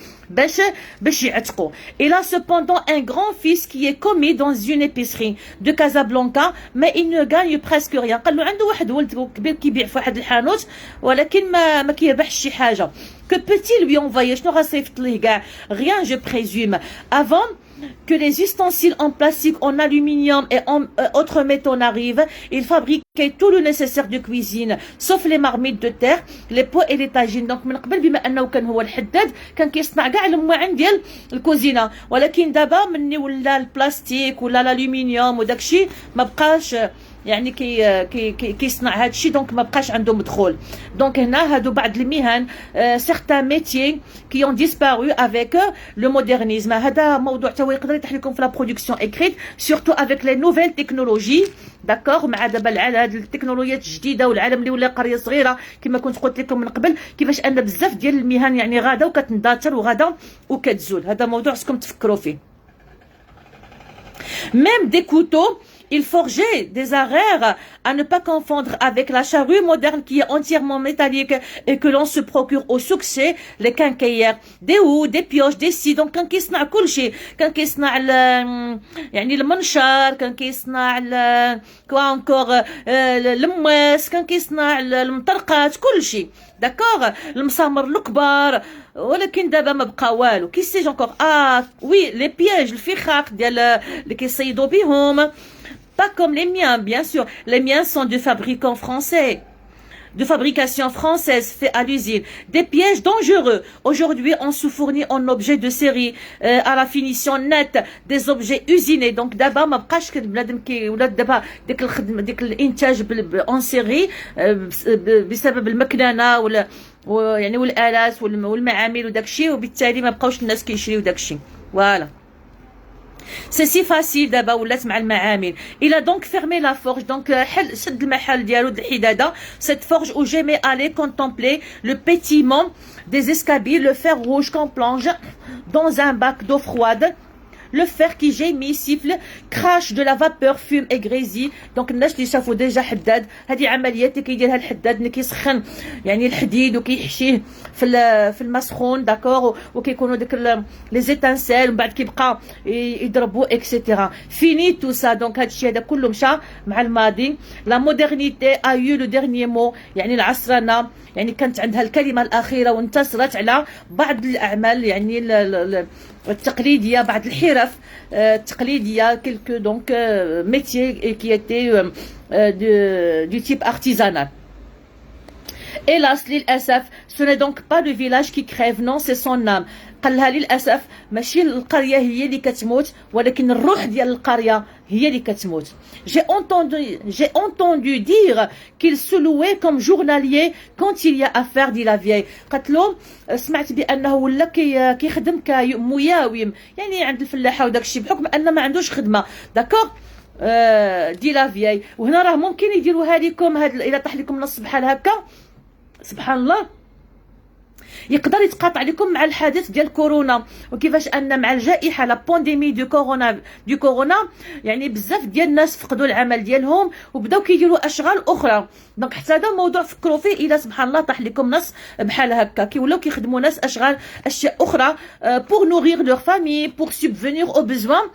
باش يعتقوا. il a cependant un grand fils qui est commis dans une épicerie de Casablanca mais il ne gagne presque rien. قال له عنده واحد ولد كبير كيبيع في واحد الحانوت ولكن ما كيربحش شي حاجه. que peut-il lui envoyer؟ شنو غاصيفط ليه كاع؟ rien je présume. avant que les ustensiles en plastique, en aluminium et en autres métaux n'arrivent, il fabriquait tout le nécessaire de cuisine, sauf les marmites de terre, les pots et les tagines. donc من قبل بما انه كان هو الحداد كان كيصنع كاع المواعن ديال الكوزينه، ولكن دابا مني ولا البلاستيك ولا الالومنيوم وداكشي ما بقاش يعني كيصنع هذا الشيء. دونك ما بقاش عنده مدخول. دونك هنا هادو بعض المهن certains métiers qui ont disparu avec le modernisme. هذا موضوع تا هو يقدر يتيح لكم في لا برودكسيون اكريت surtout avec les nouvelles technologies. داكوغ مع دابا هاد التكنولوجيات الجديده والعالم اللي ولا قريه صغيره كما كنت قلت لكم من قبل، كيفاش ان بزاف ديال المهن يعني غادا وكتندثر وغادا وكتزول. هذا موضوع خصكم تفكروا فيه. même des couteaux il forgeait des arères à ne pas confondre avec la charrue moderne qui est entièrement métallique et que l'on se procure au succès les quincaillères. des houes, des pioches, des scies. donc كان كيصنع كل شيء. كان كيصنع يعني المنشار، كان كيصنع كوا انكور المواس، كان كيصنع المطرقات، كل شيء. داكوغ المسامر الكبار. ولكن دابا ما بقى والو. كي سيج انكور وي لي بياج الفخاخ ديال اللي كيصيدوا بهم. pas comme les miens bien sûr. les miens sont de fabricants français, de fabrication française, fait à l'usine. Des pièges dangereux. Aujourd'hui, on se fournit en objets de série à la finition nette, des objets usinés. donc دابا ما بقاش بنادم ولات دابا ديك الخدمه ديك الانتاج en série بسبب المكننه يعني والالات والمعامل وداكشي، وبالتالي ما بقاوش الناس كيشريو داكشي. فوالا سي سي فاسيل دابا ولات مع المعامل. il a donc fermé la forge. donc حل سد المحل ديالو د الحداده. cette forge où j'aimais aller contempler le pétillement des escabeaux, le fer rouge qu'on plonge dans un bac d'eau froide. Le fer qui gémit, siffle, crache de la vapeur, fume et grésille. donc الناس اللي شافوا ديجا حداد، هذه عمليات اللي كيديرها الحداد ملي كيسخن يعني الحديد وكيحشيه في الماء سخون داكوغ، وكيكونوا داك لي زيتانسيل، ومن بعد كيبقى يضربوا اكسيتيرا. فيني تو سا. دونك هذا الشيء هذا كله مشى مع الماضي. لا مودرنيتي ا يو لو ديرنيي مو، يعني العصرنه يعني كانت عندها الكلمه الاخيره وانتصرت على بعض الاعمال يعني التقليديه، بعض الحرف التقليديه، كيلكو دونك ميتيي كي ايتي du type artisanal. Hélas, للأسف ce n'est donc pas le village qui crève, non c'est son âme. قالها للأسف ماشي القرية هي اللي كتموت، ولكن الروح ديال القرية هي اللي كتموت. J'ai entendu dire qu'il se louait comme journalier quand il y a affaire dit la vieille. قالت له سمعت بأنه ولا كيخدم كمياوم يعني عند الفلاحة وداك الشيء، بحكم أن ما عندوش خدمة داكوغ دي لا فياي. وهنا راه ممكن يديروها لكم إلا طاح لكم نص بحال هكا سبحان الله يقدر يتقاطع لكم مع الحادث ديال كورونا، وكيفاش ان مع الجائحه لا بانديمي دو كورونا يعني بزاف ديال الناس فقدوا العمل ديالهم وبداو كيديروا اشغال اخرى. دونك حتى هذا موضوع فكروا فيه الا سبحان الله طاح لكم نص بحال هكا، كيولاو كيخدموا ناس اشياء اخرى pour nourrir leur famille, pour subvenir aux besoins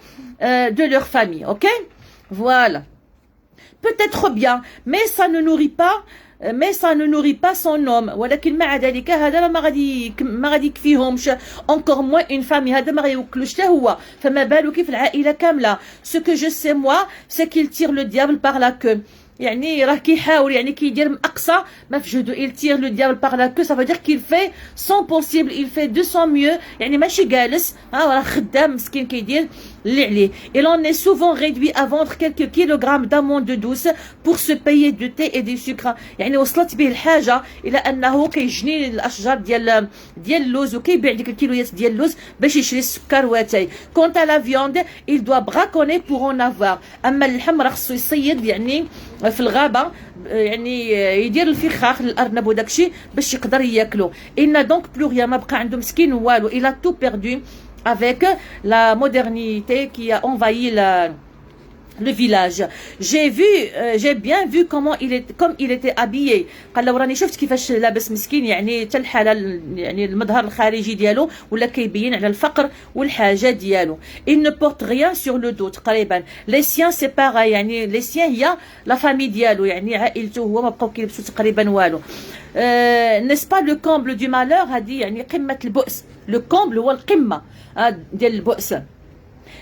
de leur famille. OK voilà, peut-être bien mais ça ne nourrit pas son homme. ولكن مع ذلك هذا ما غادي يكفيهمش encore moins une famille، هذا ما غيوكلوش حتى هو، فما بالك في العائله كامله. ce que je sais moi c'est qu'il tire le diable par la queue. يعني راه كيحاول يعني كيدير من اقصى ما في جهده. il tire le diable par la queue ça veut dire qu'il fait son possible, il fait de son mieux، يعني ماشي جالس راه خدام مسكين كيدير اللي عليه. et l'on est souvent réduit à vendre quelques kilogrammes d'amandes douces pour se payer du thé et du sucre. يعني وصلت به الحاجه الى انه كيجني الاشجار ديال اللوز وكيبيع ديك الكيلويات ديال اللوز باش يشري السكر واتاي. quant à la viande il doit braconner pour en avoir. اما اللحم راه خصو يصيد يعني في الغابه يعني يدير الفخاخ للارنب وداكشي باش يقدر ياكلو. il n'a donc plus rien، ما بقى عنده مسكين والو. il a tout perdu avec la modernité qui a envahi le village. j'ai bien vu comme il était habillé. قال له راني شفت كيفاش لابس مسكين، يعني حتى الحاله يعني المظهر الخارجي ديالو ولا كيبين على الفقر والحاجه ديالو. il ne porte rien sur le dos تقريبا. les siens c'est pareil، يعني les siens هي لا فامي ديالو يعني عائلته هو ما بقاو كيلبسوا تقريبا والو. n'est-ce pas le comble du malheur؟ هذه يعني قمه البؤس. le comble هو القمه ديال البؤس.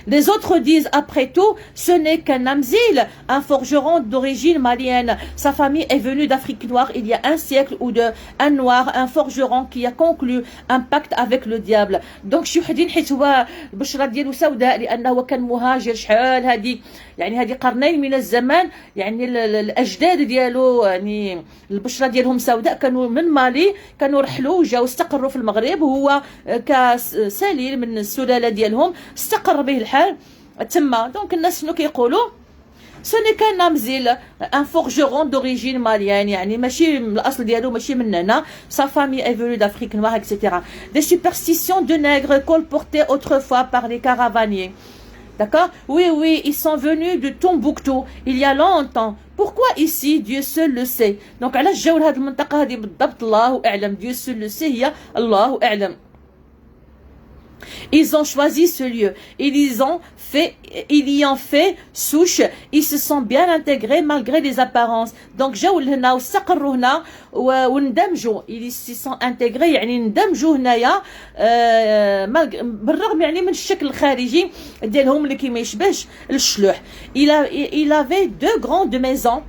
Les autres disent après tout ce n'est qu'un amzil, un forgeron d'origine malienne. Sa famille est venue d'Afrique noire il y a un siècle ou deux. Un noir, un forgeron qui a conclu un pacte avec le diable. donc شي وحدين حيت هو البشره ديالو سوداء لانه كان مهاجر شحال هذه يعني هذه قرنين من الزمان، يعني الاجداد ديالو يعني البشره ديالهم سوداء، كانوا من مالي كانوا رحلوا وجاو استقروا في المغرب، وهو كسليل من السلاله ديالهم استقر به الحال تما. دونك الناس شنو كيقولوا ce n'est qu'un amzil, un forgeron d'origine malienne، يعني ماشي من الاصل ديالو ماشي من هنا. sa famille est venue d'Afrique noire etc. des superstitions de nègres colportées autrefois par les caravaniers. D'accord? Oui, ils sont venus de Tombouctou il y a longtemps. Pourquoi ici? Dieu seul le sait. donc علاش جاو لهاد المنطقه هذه بالضبط الله اعلم. Dieu seul le sait هي الله اعلم. ils ont choisi ce lieu, ils y ont fait souche, ils se sont bien intégrés malgré les apparences. donc جاو لهنا واستقروا هنا واندمجوا. ils s'y sont intégrés يعني اندمجوا هنايا بالرغم يعني من الشكل الخارجي ديالهم اللي كيما يشبهش الشلوح. il avait deux grandes maisons,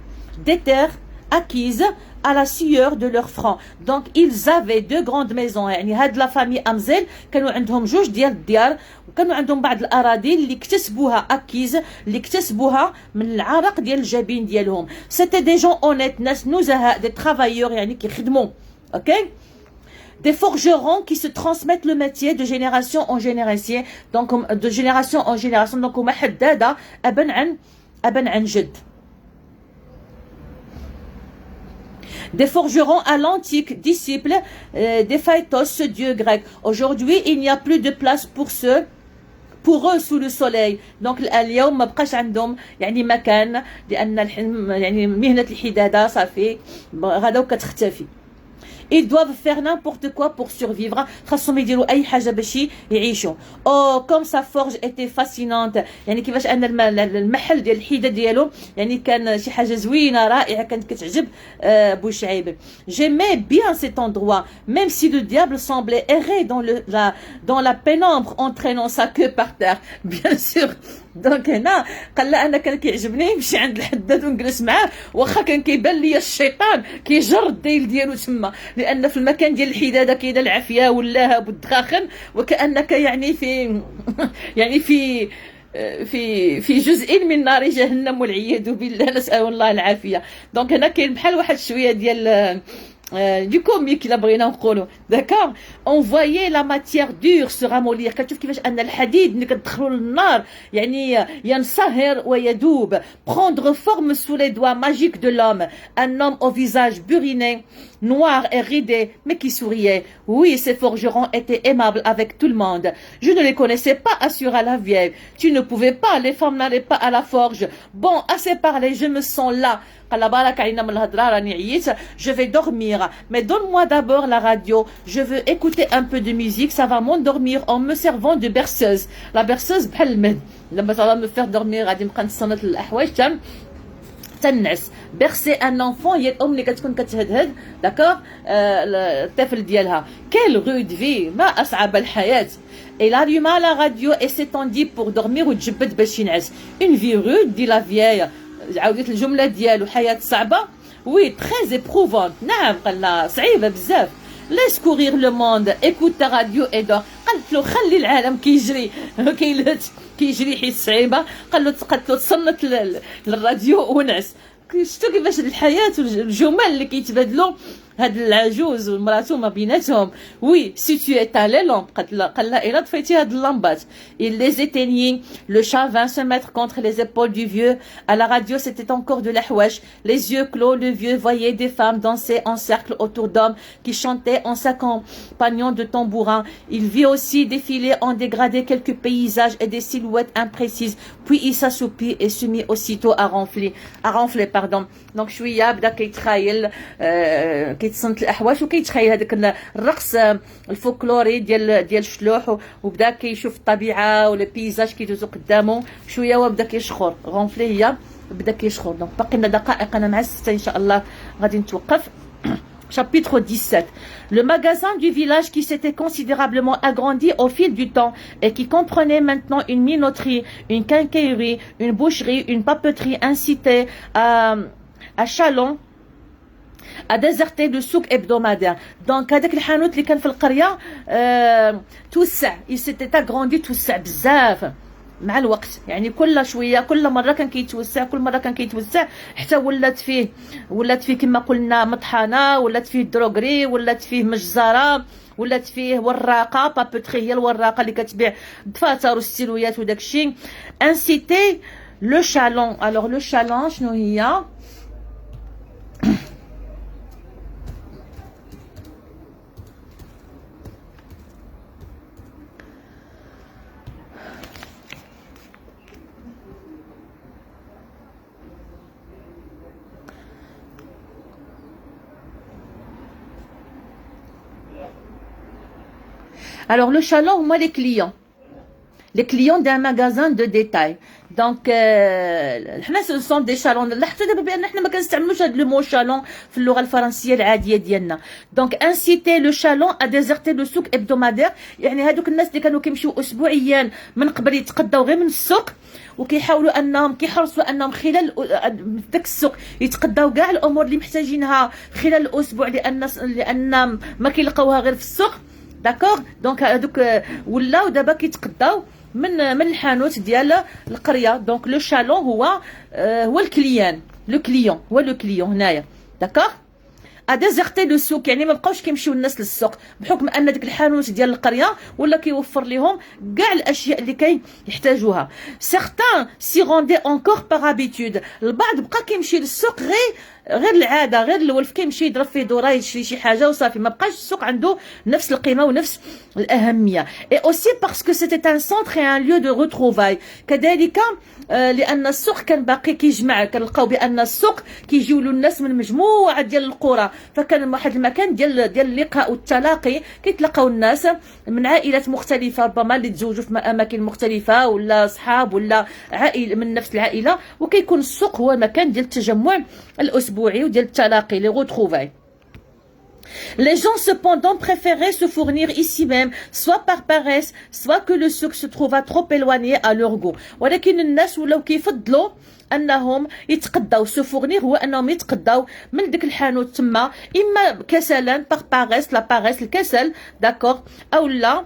des terres acquises à la sueur de leurs francs. donc ils avaient deux grandes maisons. يعني هاد لا فامي امزل كانوا عندهم جوج ديال الديار، وكانوا عندهم بعض الاراضي اللي اكتسبوها اكيز، اللي اكتسبوها من العرق ديال الجبين ديالهم. c'était des gens honnêtes، ناس نزهاء، des travailleurs يعني كيخدموا. اوكي Des forgerons qui se transmettent le métier de génération en génération. Donc, de génération en génération. Donc, هما حدادة أبن عن جد. Des forgerons à l'antique, disciples des Phaétos, ce dieu grec. Aujourd'hui, il n'y a plus de place pour eux sous le soleil. Donc اليوم ما بقاش عندهم يعني مكان لأن يعني مهنة الحدادة صافي غدا وكتختفي. Ils doivent faire n'importe quoi pour survivre. خاصهم يديروا أي حاجة باش يعيشوا. Oh, comme sa forge était fascinante. يعني كيفاش أن المحل ديال الحدة ديالو يعني كان شي حاجة زوينة رائعة كانت كتعجب بوشعيب. J'aimais bien cet endroit, même si le diable semblait errer dans la pénombre, entraînant sa queue par terre. Bien sûr. دونك هنا قال لا انا كان كيعجبني نمشي عند الحداد ونجلس معاه واخا كان كيبان لي الشيطان كيجر الديل ديالو تما لان في المكان ديال الحداده كاينه العافيه واللهب والدخاخن وكانك يعني في يعني في جزء من نار جهنم والعياذ بالله نسال الله العافيه. دونك هنا كاين بحال واحد شويه ديال du comique لا بغينا نقولوا داكور. on voyait la matière dure se ramollir. كتشوف كيفاش ان الحديد ملي كتدخلوا للنار يعني ينصهر ويذوب. prendre forme sous les doigts magiques de l'homme. un homme au visage buriné, noir et ridé, mais qui souriait. Oui, ces forgerons étaient aimables avec tout le monde. Je ne les connaissais pas, assura la vieille. Tu ne pouvais pas, les femmes n'allaient pas à la forge. Bon, assez parlé, je me sens là. Je vais dormir, mais donne-moi d'abord la radio. Je veux écouter un peu de musique, ça va m'endormir en me servant de berceuse. La berceuse, بحال المهد. لما ça va me faire dormir, غادي نبقى نصنت الأحواج تنعس. bercer un enfant هي الأم اللي كتكون كتهدهد داكور الطفل ديالها. quelle rude vie, ما أصعب الحياة. Elle alluma la radio et s'étendit pour dormir وتجبد باش ينعس. une vie rude dit la vieille. عاودت الجمله ديالو حياه صعبه. وي تري ايبروفونت. نعم قال لها صعيبه بزاف. laisse courir le monde, écoute ta radio et dors. قالت له خلي العالم كيجري كيجري حيت صعيبه. قالت له تصنت للراديو ونعس. شفتوا كيفاش الحياه والجمل اللي كيتبادلوا هاد العجوز ومراتو ما بيناتهم. وي سي تو éteins les lampes. قال لها الا طفيتي هاد اللمبات. il les éteignit. le chat vint se mettre contre les épaules du vieux. à la radio c'était encore de l'ahwash. les yeux clos, le vieux voyait des femmes danser en cercle autour d'hommes qui chantaient en s'accompagnant de tambourins. il vit aussi défiler en dégradé quelques paysages et des silhouettes imprécises. puis il s'assoupit et se mit aussitôt à ronfler pardon. donc شويه بدا كيتخايل كيتصنت الاحواش وكيتخيل هذاك الرقص الفولكلوري ديال الشلوح وبدا كيشوف الطبيعه ولا بيزاج كيدوزو قدامه شويه وبدا كيشخر. غونفلي هي بدا كيشخر. دونك باقي لنا دقائق انا مع السته ان شاء الله غادي نتوقف. Chapitre 17. Le magasin du village qui s'était considérablement agrandi au fil du temps et qui comprenait maintenant une minoterie, une quincaillerie, une boucherie, une papeterie incité à Chalon à déserter le souk hebdomadaire. Donc هذاك الحانوت اللي كان في القريه توسع. il s'était agrandi توسع بزاف مع الوقت يعني كل شويه كل مره كان كيتوسع حتى ولات فيه كما قلنا مطحنه ولات فيه دروغري ولات فيه مجزره ولات فيه وراقه. بابوتري هي الوراقه اللي كتبيع الدفاتر والستيلويات وداك الشيء. انسيتي لو شالون. الوغ لو شالون شنو هي؟ Alors le chalon, moi les clients d'un magasin de détail. Donc حنا ce sont des chalons. لاحظتوا دابا بان حنا ما كنستعملوش هذا لو مو شالون في اللغه الفرنسيه العاديه ديالنا. دونك انسيتي لو شالون ا ديزيرتي لو سوق ابدومادير. يعني هذوك الناس اللي كانوا كيمشيو اسبوعيا من قبل يتقداو غير من السوق وكيحاولوا انهم كيحرصوا انهم خلال داك السوق يتقداو كاع الامور اللي محتاجينها خلال الاسبوع لان ما كيلقاوها غير في السوق. داكوغ. دونك هذوك ولاو دابا كيتقداو من الحانوت ديال القريه. دونك لو شالون هو الكليان. لو كليون هو لو كليون هنايا. داكوغ. اديزيرتي لو سوق، يعني ما بقاوش كيمشيو الناس للسوق بحكم ان ديك الحانوت ديال القريه ولا كيوفر لهم كاع الاشياء اللي كيحتاجوها. سيغتان سي روندي انكور باغ هابيتود، البعض بقى كيمشي للسوق غير العاده، غير الولف، كيمشي يضرب فيه دوره يشري شي حاجه وصافي، ما بقاش السوق عنده نفس القيمه ونفس الاهميه. اي اوسي باسكو سيتي ان سونتر اي ان ليو دو روتروفاي، كذلك لان السوق كان باقي كيجمع، كنلقاو بان السوق كيجيو له الناس من مجموعه ديال القرى، فكان واحد المكان ديال اللقاء والتلاقي، كيتلاقاو الناس من عائلات مختلفه ربما اللي تزوجوا في اماكن مختلفه ولا صحاب ولا عائله من نفس العائله، وكيكون السوق هو مكان ديال التجمع الاسبوعي وديال التلاقي لي روتروفاي. Les gens cependant préféraient se fournir ici même, soit par paresse, soit que le souk se trouva trop éloigné à leur goût. ولكن الناس ولاو كيفضلوا انهم يتقداو، سو فورنير هو انهم يتقداو من ديك الحانوت تما، اما كسلا باغ باريس، لا باريس الكسل داكوغ، او لا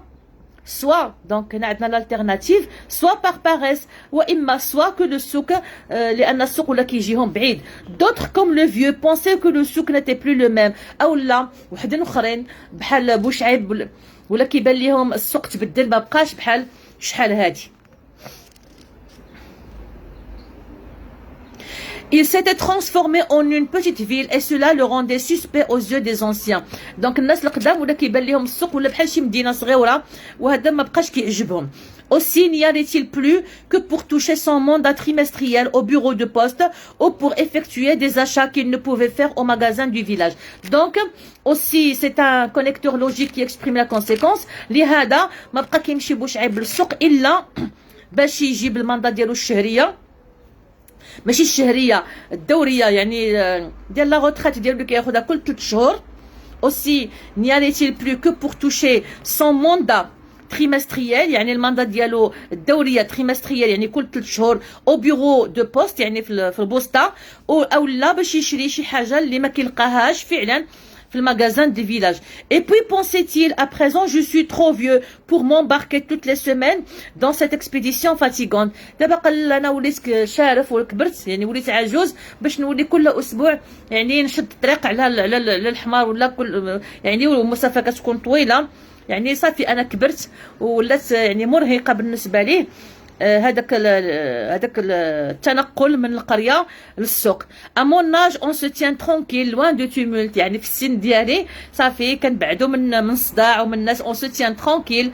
soit donc هنا عندنا l'alternative soit par paresse واما soit que le souk لان السوق ولا كيجيهم بعيد. d'autres comme le vieux pensaient que le souk n'était plus le même، او لا وحدين اخرين بحال بوشعيب ولا كيبان ليهم السوق تبدل، ما بقاش بحال شحال هادي. Il s'était transformé en une petite ville et cela le rendait suspect aux yeux des anciens. Donc الناس القدام ولا كيبان لهم السوق ولا بحال شي مدينه صغيره، وهذا ما بقاش كيعجبهم. Aussi n'y allait-il plus que pour toucher son mandat trimestriel au bureau de poste ou pour effectuer des achats qu'il ne pouvait faire au magasin du village. Donc aussi c'est un connecteur logique qui exprime la conséquence. لهذا ما بقى كيمشي بوشعيب للسوق الا باش يجيب المنdat ديالو الشهريه، ماشي الشهريه الدوريه، يعني ديال لا روتريت ديالو اللي كياخذها كل 3 شهور. aussi n'y allait-il plus que pour toucher son mandat trimestriel، يعني الماندات ديالو الدوريه تريمستريال يعني كل 3 شهور، او بيرو دو بوست يعني في البوسطه، او لا باش يشري شي حاجه اللي ما كيلقاهاش فعلا في المغازان دي فيلاج. Et puis pensait-il, à présent je suis trop vieux pour m'embarquer toutes les semaines dans cette expédition fatigante. دابا قال انا وليت شارف وكبرت، يعني وليت عجوز باش نولي كل اسبوع يعني نشد الطريق على الحمار ولا كل يعني، والمسافه كتكون طويله، يعني صافي انا كبرت ولات يعني مرهقه بالنسبه ليه هذاك التنقل من القريه للسوق. à mon âge on se tient tranquille loin de tumulte، يعني في السن ديالي صافي كنبعدوا من الصداع ومن الناس. on se tient tranquille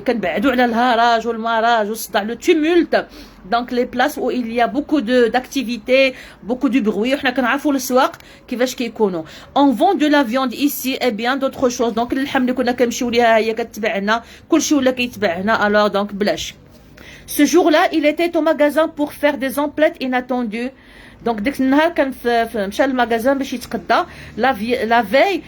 كنبعدوا على الهراج والمراج والصداع، le tumulte donc les places où il y a beaucoup d'activités, beaucoup de bruit. وحنا كنعرفوا الاسواق كيفاش كيكونوا. on vend de la viande ici et bien d'autres choses. donc اللحم اللي كنا كنمشيو ليها هي كتبعنا، كلشي ولا كيتبعنا alors donc بلاش. Ce jour-là, il était au magasin pour faire des emplettes inattendues. Donc dès النهار كان مشى للمغازان باش يتقدى. la veille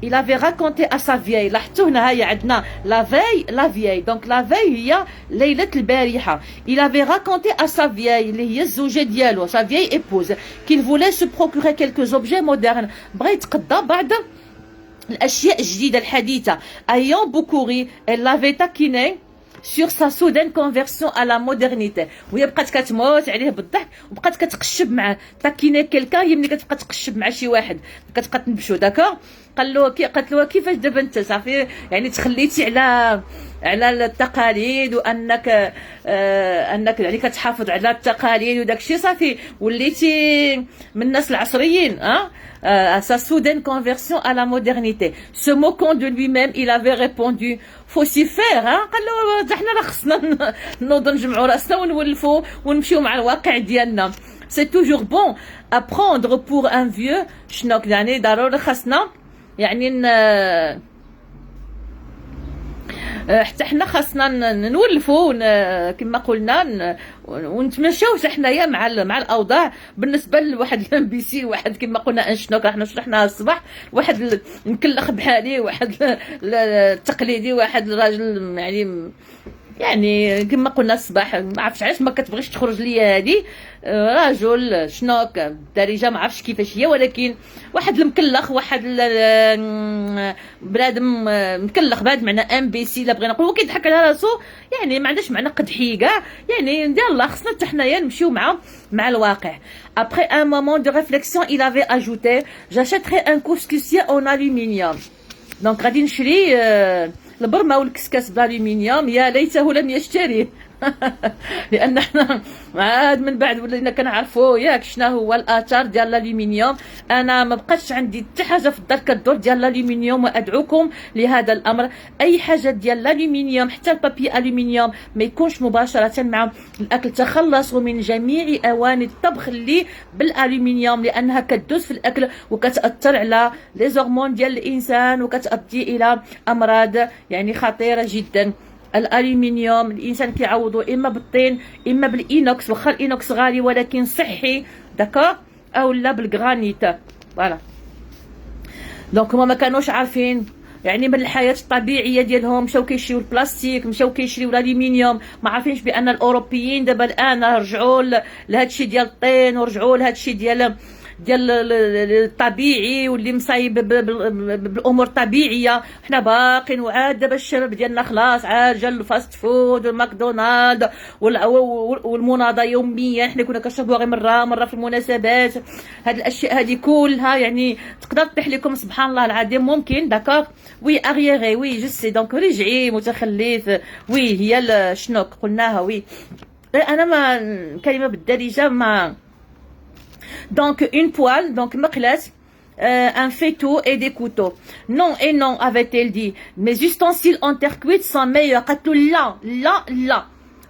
il avait raconté à sa vieille. لاحظتوا هنا هي عندنا la veille la vieille. donc la veille هي ليلة البارحة. il avait raconté à sa vieille اللي هي الزوجة ديالو sa vieille épouse qu'il voulait se procurer quelques objets modernes. بغى يتقدى بعض الأشياء الجديدة الحديثة. ayant beaucoup ri elle l'avait taquiné sur sa soudaine conversion à la modernité. وهي بقات كتموت عليه بالضحك وبقات كتقشب معاه. تاكيني كلكا هي ملي كتبقى تقشب مع شي واحد كتبقى تنبشو داكور. قالت له كيفاش دابا انت صافي يعني تخليتي على التقاليد وانك انك يعني كتحافظ على التقاليد وداك الشيء، صافي وليتي من الناس العصريين. sa soudaine conversion à la modernité. Se moquant de lui-même, il avait répondu faut s'y faire. قال له حنا راه خصنا نوضوا نجمعوا راسنا ونولفوا ونمشيو مع الواقع ديالنا. c'est toujours bon à prendre pour un vieux. شنو يعني ضروري خاصنا يعني حتى حنا خاصنا نولفوا كما قلنا ونتمشاو حنايا مع الاوضاع. بالنسبه لواحد الامبيسي واحد كما قلنا انشنوك احنا شرحناها الصباح، واحد مكلخ بحالي، واحد التقليدي، واحد الراجل يعني يعني كما قلنا الصباح ما عرفتش علاش ما كتبغيش تخرج ليا هذه. رجل شنوك الدارجه ما عرفتش كيفاش هي، ولكن واحد المكلخ، واحد بنادم مكلخ بهذا المعنى ام بي سي، لا بغينا نقولوا كيضحك على راسو، يعني ما عندهاش معنى قدحي كاع. يعني يلاه خصنا حتى حنايا نمشيو مع الواقع. Après un moment de réflexion, il avait ajouté: j'achèterai un couscoussier en aluminium. Donc غادي نشري البرمه والكسكاس بالالومنيوم، يا ليته لم يشتري. لان احنا عاد من بعد ولينا كنعرفوا ياك شنو هو الاثار ديال الالومنيوم. انا ما بقاش عندي حتى حاجه في الدار كدور ديال الالومنيوم، وادعوكم لهذا الامر. اي حاجه ديال الالومنيوم حتى البابي الومنيوم ما يكونش مباشره مع الاكل. تخلصوا من جميع اواني الطبخ اللي بالالومنيوم، لانها كدوز في الاكل وكتاثر على لي زورمون ديال الانسان، وكتؤدي الى امراض يعني خطيره جدا. الالومنيوم الانسان كيعوضو اما بالطين اما بالانوكس، واخا الانوكس غالي ولكن صحي، داكور، او لا بالغرانيت. فوالا دونك هما ما كانوش عارفين يعني من الحياه الطبيعيه ديالهم، مشاو كيشريو البلاستيك، مشاو كيشريو الالومنيوم، ما عارفينش بان الاوروبيين دابا الان رجعوا لهادشي ديال الطين، ورجعوا لهادشي ديال الطبيعي واللي مصايب بالامور الطبيعيه. حنا باقيين، وعاد دابا الشباب ديالنا خلاص عاد جا الفاست فود والماكدونالد والمناضه يوميا. حنا كنا كنشربوها غير مره في المناسبات. هاد الاشياء هذه كلها يعني تقدر تطيح لكم سبحان الله العظيم، ممكن داكور. وي اغيغي وي جو سي، دونك رجعي متخلف. وي هي شنو قلناها. وي انا ما كلمه بالدارجه ما. Donc une poêle, donc مقلاة, un faitout et des couteaux. Non et non, avait-elle dit. Mes ustensiles en terre cuite sont meilleurs. قالت له لا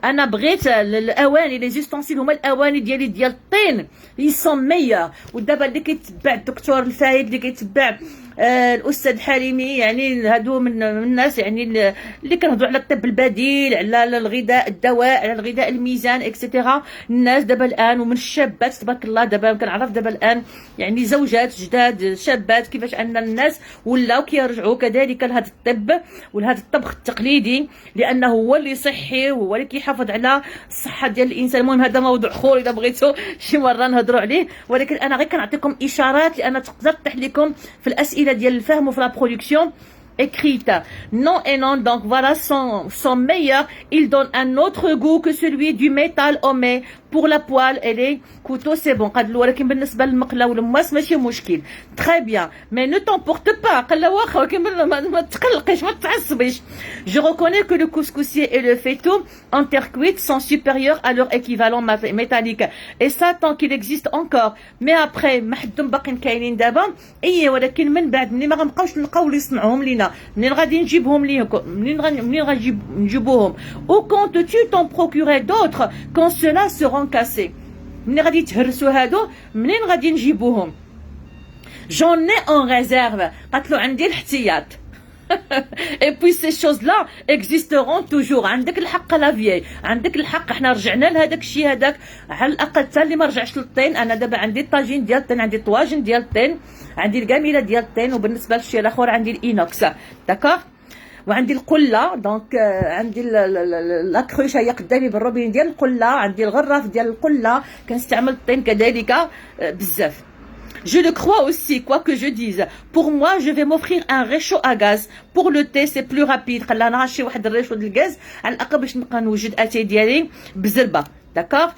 انا بغيت الاواني لي زوستونسيل هما الاواني ديال الطين لي سون ميور. ودابا اللي كيتبع الدكتور الفايد، اللي كيتبع الاستاذ حليمي، يعني هادو من الناس يعني اللي كنهضروا على الطب البديل، على الغذاء الدواء، على الغذاء الميزان اكسيتيرا. الناس دابا الان ومن الشابات تبارك الله، دابا كنعرف دابا الان يعني زوجات جداد شابات كيفاش ان الناس ولاو كيرجعوا كذلك لهذا الطب ولهذا الطبخ التقليدي، لانه هو اللي صحي وهو اللي كيحافظ على الصحه ديال الانسان. المهم هذا موضوع اخر اذا بغيتوا شي مره نهضروا عليه، ولكن انا غير كنعطيكم اشارات لان تقدر تطيح لكم في الاسئله ديال الفهم وفي لا برودكسيون écrite. Non et non, donc voilà, sont meilleurs. Ils donnent un autre goût que celui du métal homé. Pour la poêle et les couteaux, c'est bon. قال له ولكن بالنسبة للمقلة والمواس ماشي مشكل. Très bien. Mais ne t'emporte pas. قال له واخا ولكن ما تقلقيش ما تعصبيش. Je reconnais que le couscoussier et le faitout en terre cuite sont supérieurs à leur équivalent métallique. Et ça tant qu'il existe encore. Mais après ما حدهم باقيين كاينين دابا. اي ولكن من بعد ملي ما غنبقاوش نلقاو اللي يصنعوهم لينا، منين غادي نجيبهم ليكم، منين غادي نجيبوهم. Ou comptes-tu t'en procurer d'autres quand ceux-là seront cassés. منين غادي يتهرسوا هادو، منين غادي نجيبوهم. J'en ai en réserve. قالت له عندي الاحتياط. Et puis ces choses-là existeront toujours. عندك الحق لا فيي، عندك الحق. احنا رجعنا لهذاك الشيء هذاك على الاقل. حتى اللي ما رجعش للطين، انا دابا عندي الطاجين ديال الطين، عندي الطواجن ديال الطين، عندي الكاميله ديال الطين، وبالنسبه للشيء الاخر عندي الانوكس، داكوغ. وعندي القله، دونك عندي لاكروش هي قدامي بالروبين ديال القله، عندي الغراف ديال القله، كنستعمل الطين كذلك بزاف. Je le crois aussi, quoi que je dise. Pour moi, je vais m'offrir un réchaud à gaz. Pour le thé, c'est plus rapide. خلينا نعشي واحد الريشو ديال الغاز على الاقل باش نبقى نوجد اتاي ديالي بزربه، داكوغ.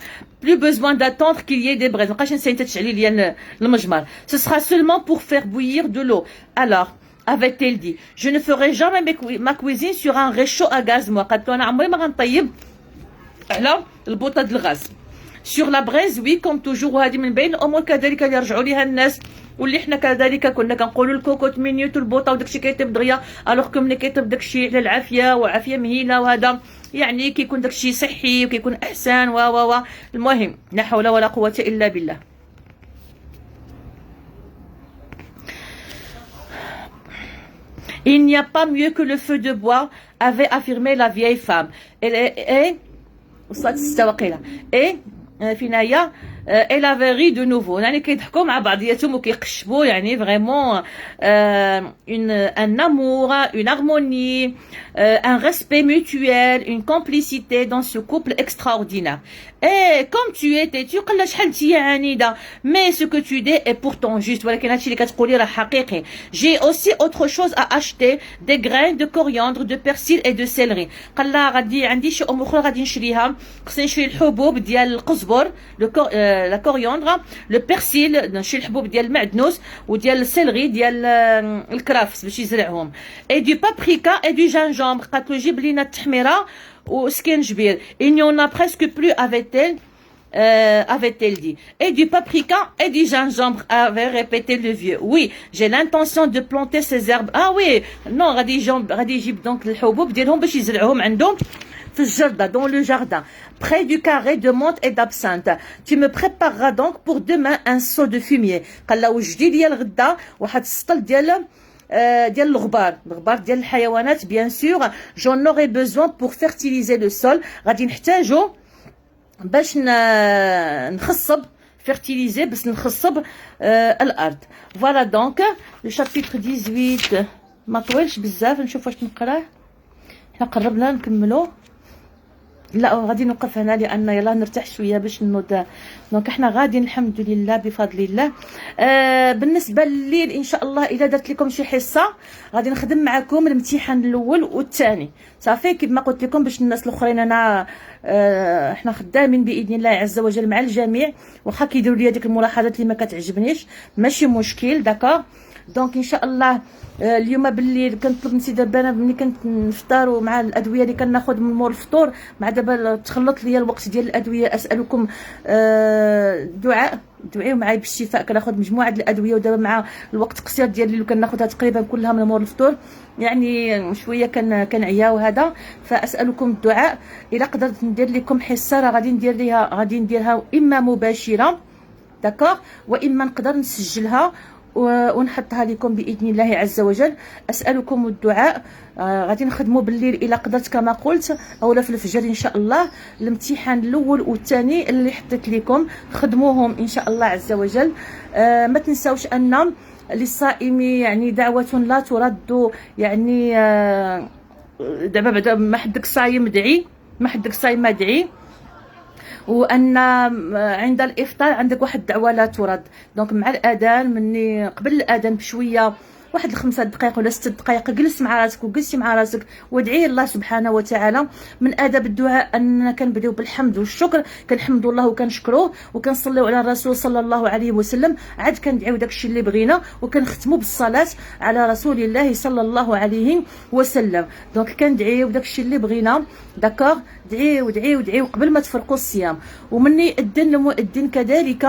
Plus besoin d'attendre qu'il y ait des braises. مابقاش نسيت تشعلي لي المجمر. Ce sera seulement pour faire bouillir de l'eau. Alors avait-elle dit, je ne ferai jamais ma cuisine sur un réchaud à gaz. moi قالت له انا عمري ما غنطيب على البوطه ديال الغاز. sur la braise oui comme toujours. وهذه من بين الامور كذلك اللي يرجعوا ليها الناس، واللي حنا كذلك كنا كنقولوا الكوكوت مينيوت والبوطه وداكشي كيطيب دغيا، الوغ كو ملي كيطيب داكشي على العافيه وعافيه مهيله، وهذا يعني كيكون داكشي صحي وكيكون احسن و المهم لا حول ولا قوه الا بالله. Il n'y a pas mieux que le feu de bois, avait affirmé la vieille femme. Et وصلت 6 وقيله. Et في نهايه اي لا فيغي دو نوفو، يعني كيضحكوا مع بعضياتهم وكيقشبوا، يعني فريمون ان امور، اون هارموني، un respect mutuel, une complicité dans ce couple extraordinaire. Et comme tu es têtu قال لها شحال انتي عنيده، mais ce que tu dis est pourtant juste. ولكن هادشي اللي كتقولي راه حقيقي. J'ai aussi autre chose à acheter, des graines de coriandre, de persil et de céleri. قال لها غادي عندي شي امور اخرى غادي نشريها، خصني نشري الحبوب ديال القزبر، لا كورياندر، لو بيرسيل، نشري الحبوب ديال المعدنوس وديال السيلغي ديال الكرافس باش يزرعهم، اي دو بابريكا اي دو جانجومبر. قالت له جيب لينا التحميره وسكينجبير. il n'y en a presque plus avait-elle dit. Et du paprika et du gingembre, avait répété le vieux. Oui, j'ai l'intention de planter ces herbes. Ah oui, non, غادي يجيب donc الحبوب ديالهم باش يزرعوهم عندهم في الجردة, dans le jardin, près du carré de menthe et d'absinthe. Tu me prépareras donc pour demain un seau de fumier. قال له وجدي ديال غدا واحد السطل ديال الغبار ديال الحيوانات. bien sûr j'en aurai besoin pour fertiliser le sol. غادي نحتاجو باش نخصب fertiliser باش نخصب الارض. فوالا دونك لو شابيتر 18 ما طويلش بزاف، نشوف واش نقراه. حنا قربنا نكملو، لا غادي نوقف هنا لان يلا نرتاح شويه باش نوض. دونك احنا غادي الحمد لله بفضل الله. بالنسبه لليل ان شاء الله اذا درت لكم شي حصه غادي نخدم معكم الامتحان الاول والثاني صافي كيف ما قلت لكم باش الناس الاخرين. انا احنا خدامين باذن الله عز وجل مع الجميع، واخا كيديروا لي ديك الملاحظات اللي ما كتعجبنيش ماشي مشكل. داكور دونك ان شاء الله اليوم بالليل كنطلب من سيدي ربنا ملي كنت نفطر ومع الادويه اللي كناخذ من مور الفطور، مع دابا تخلط ليا الوقت ديال الادويه. اسالكم دعاء معايا بالشفاء. كناخذ مجموعه الادويه ودابا مع الوقت قصير ديال الليل كناخذها تقريبا كلها من مور الفطور، يعني شويه كنعيا وهذا. فاسالكم الدعاء. الا قدرت ندير لكم حصه راه غادي نديرها اما مباشره داكوغ، واما نقدر نسجلها ونحطها لكم باذن الله عز وجل. اسالكم الدعاء. غادي نخدموا بالليل الا قدرت كما قلت، اولا في الفجر ان شاء الله. الامتحان الاول والثاني اللي حطيت لكم خدموهم ان شاء الله عز وجل. ما تنساوش ان للصائم يعني دعوه لا ترد، يعني دابا ما حدك صايم دعي، ما حدك صايم ما دعي. وان عند الافطار عندك واحد الدعوه لا ترد. دونك مع الاذان، مني قبل الاذان بشويه واحد 5 دقائق ولا 6 دقائق جلس مع راسك وجلسي مع راسك وادعي الله سبحانه وتعالى. من اداب الدعاء اننا كنبداو بالحمد والشكر، كنحمدوا الله وكنشكروه وكنصليو على الرسول صلى الله عليه وسلم، عاد كندعيو داكشي اللي بغينا وكنختموا بالصلاه على رسول الله صلى الله عليه وسلم. دونك كندعيو داكشي اللي بغينا داكوغ. دعيو دعيو دعيو قبل ما تفرقوا الصيام، ومني يأذن المؤذن كذلك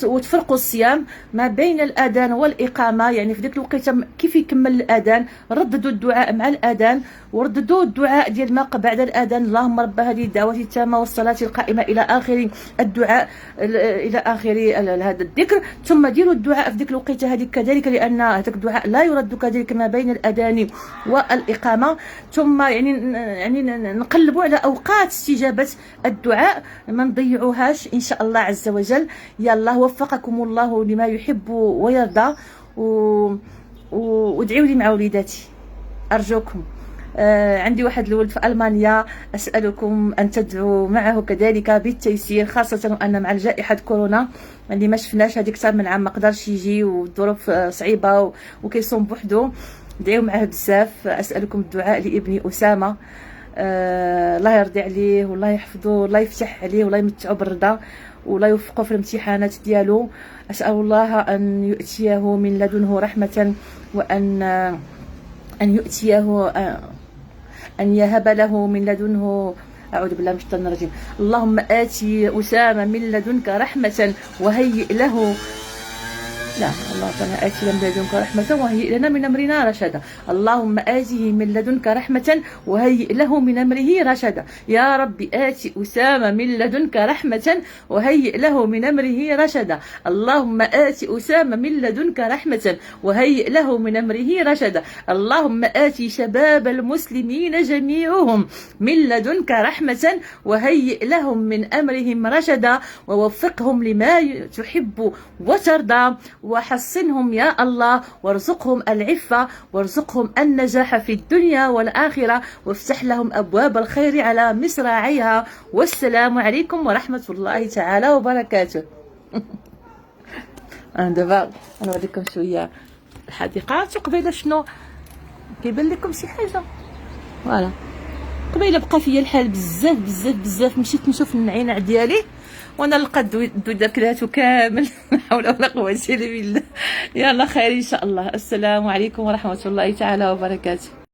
وتفرقوا الصيام ما بين الاذان والاقامه، يعني في ديك الوقيته كيف يكمل الاذان رددوا الدعاء مع الاذان، ورددوا الدعاء ديال ما بعد الاذان. اللهم رب هذه الدعوه التامه والصلاه القائمه الى اخر الدعاء، الى اخر هذا الذكر. ثم ديروا الدعاء في ديك الوقيته هذيك كذلك، لان هذاك الدعاء لا يرد كذلك ما بين الاذان والاقامه. ثم يعني نقلبوا على اوقات استجابه الدعاء، ما نضيعوهاش ان شاء الله عز وجل. يلا وفقكم الله لما يحب ويرضى، وادعوا لي مع وليداتي ارجوكم. عندي واحد الولد في المانيا، اسالكم ان تدعوا معه كذلك بالتيسير، خاصه ان مع جائحه كورونا اللي ما شفناش هذيك اكثر من عام ما قدرش يجي والظروف صعيبه وكيصوم بوحدو. دعوا معه بزاف. اسالكم الدعاء لابني اسامه، الله يرضي عليه والله يحفظه والله يفتح عليه والله يمتعه بالرضا ولا يوفقه في الامتحانات ديالو. اسال الله ان يؤتيه من لدنه رحمه، وان يؤتيه ان يهب له من لدنه، اعوذ بالله من الشيطان الرجيم، اللهم آتي أسامة من لدنك رحمه وهيئ له لا، الله تعالى آتنا من لدنك رحمة وهيئ لنا من أمرنا رشدا. اللهم آته من لدنك رحمة وهيئ له من أمره رشدا. يا رب آت أسامة من لدنك رحمة وهيئ له من أمره رشدا. اللهم آت أسامة من لدنك رحمة وهيئ له من أمره رشدا. اللهم آت شباب المسلمين جميعهم من لدنك رحمة وهيئ لهم من أمرهم رشدا، ووفقهم لما تحب وترضى، وحصنهم يا الله، وارزقهم العفة، وارزقهم النجاح في الدنيا والآخرة، وافتح لهم أبواب الخير على مصراعيها. والسلام عليكم ورحمة الله تعالى وبركاته. أنا دابا نوريكم شوية الحديقات، وقبيله شنو كيبان لكم شي حاجة. فوالا قبيله بقى فيا الحال بزاف بزاف بزاف، مشيت نشوف النعينع ديالي وانا لقيت الدودة كلاتو كامل. لا حول ولا قوة الا بالله. يلا خير ان شاء الله. السلام عليكم ورحمة الله تعالى وبركاته.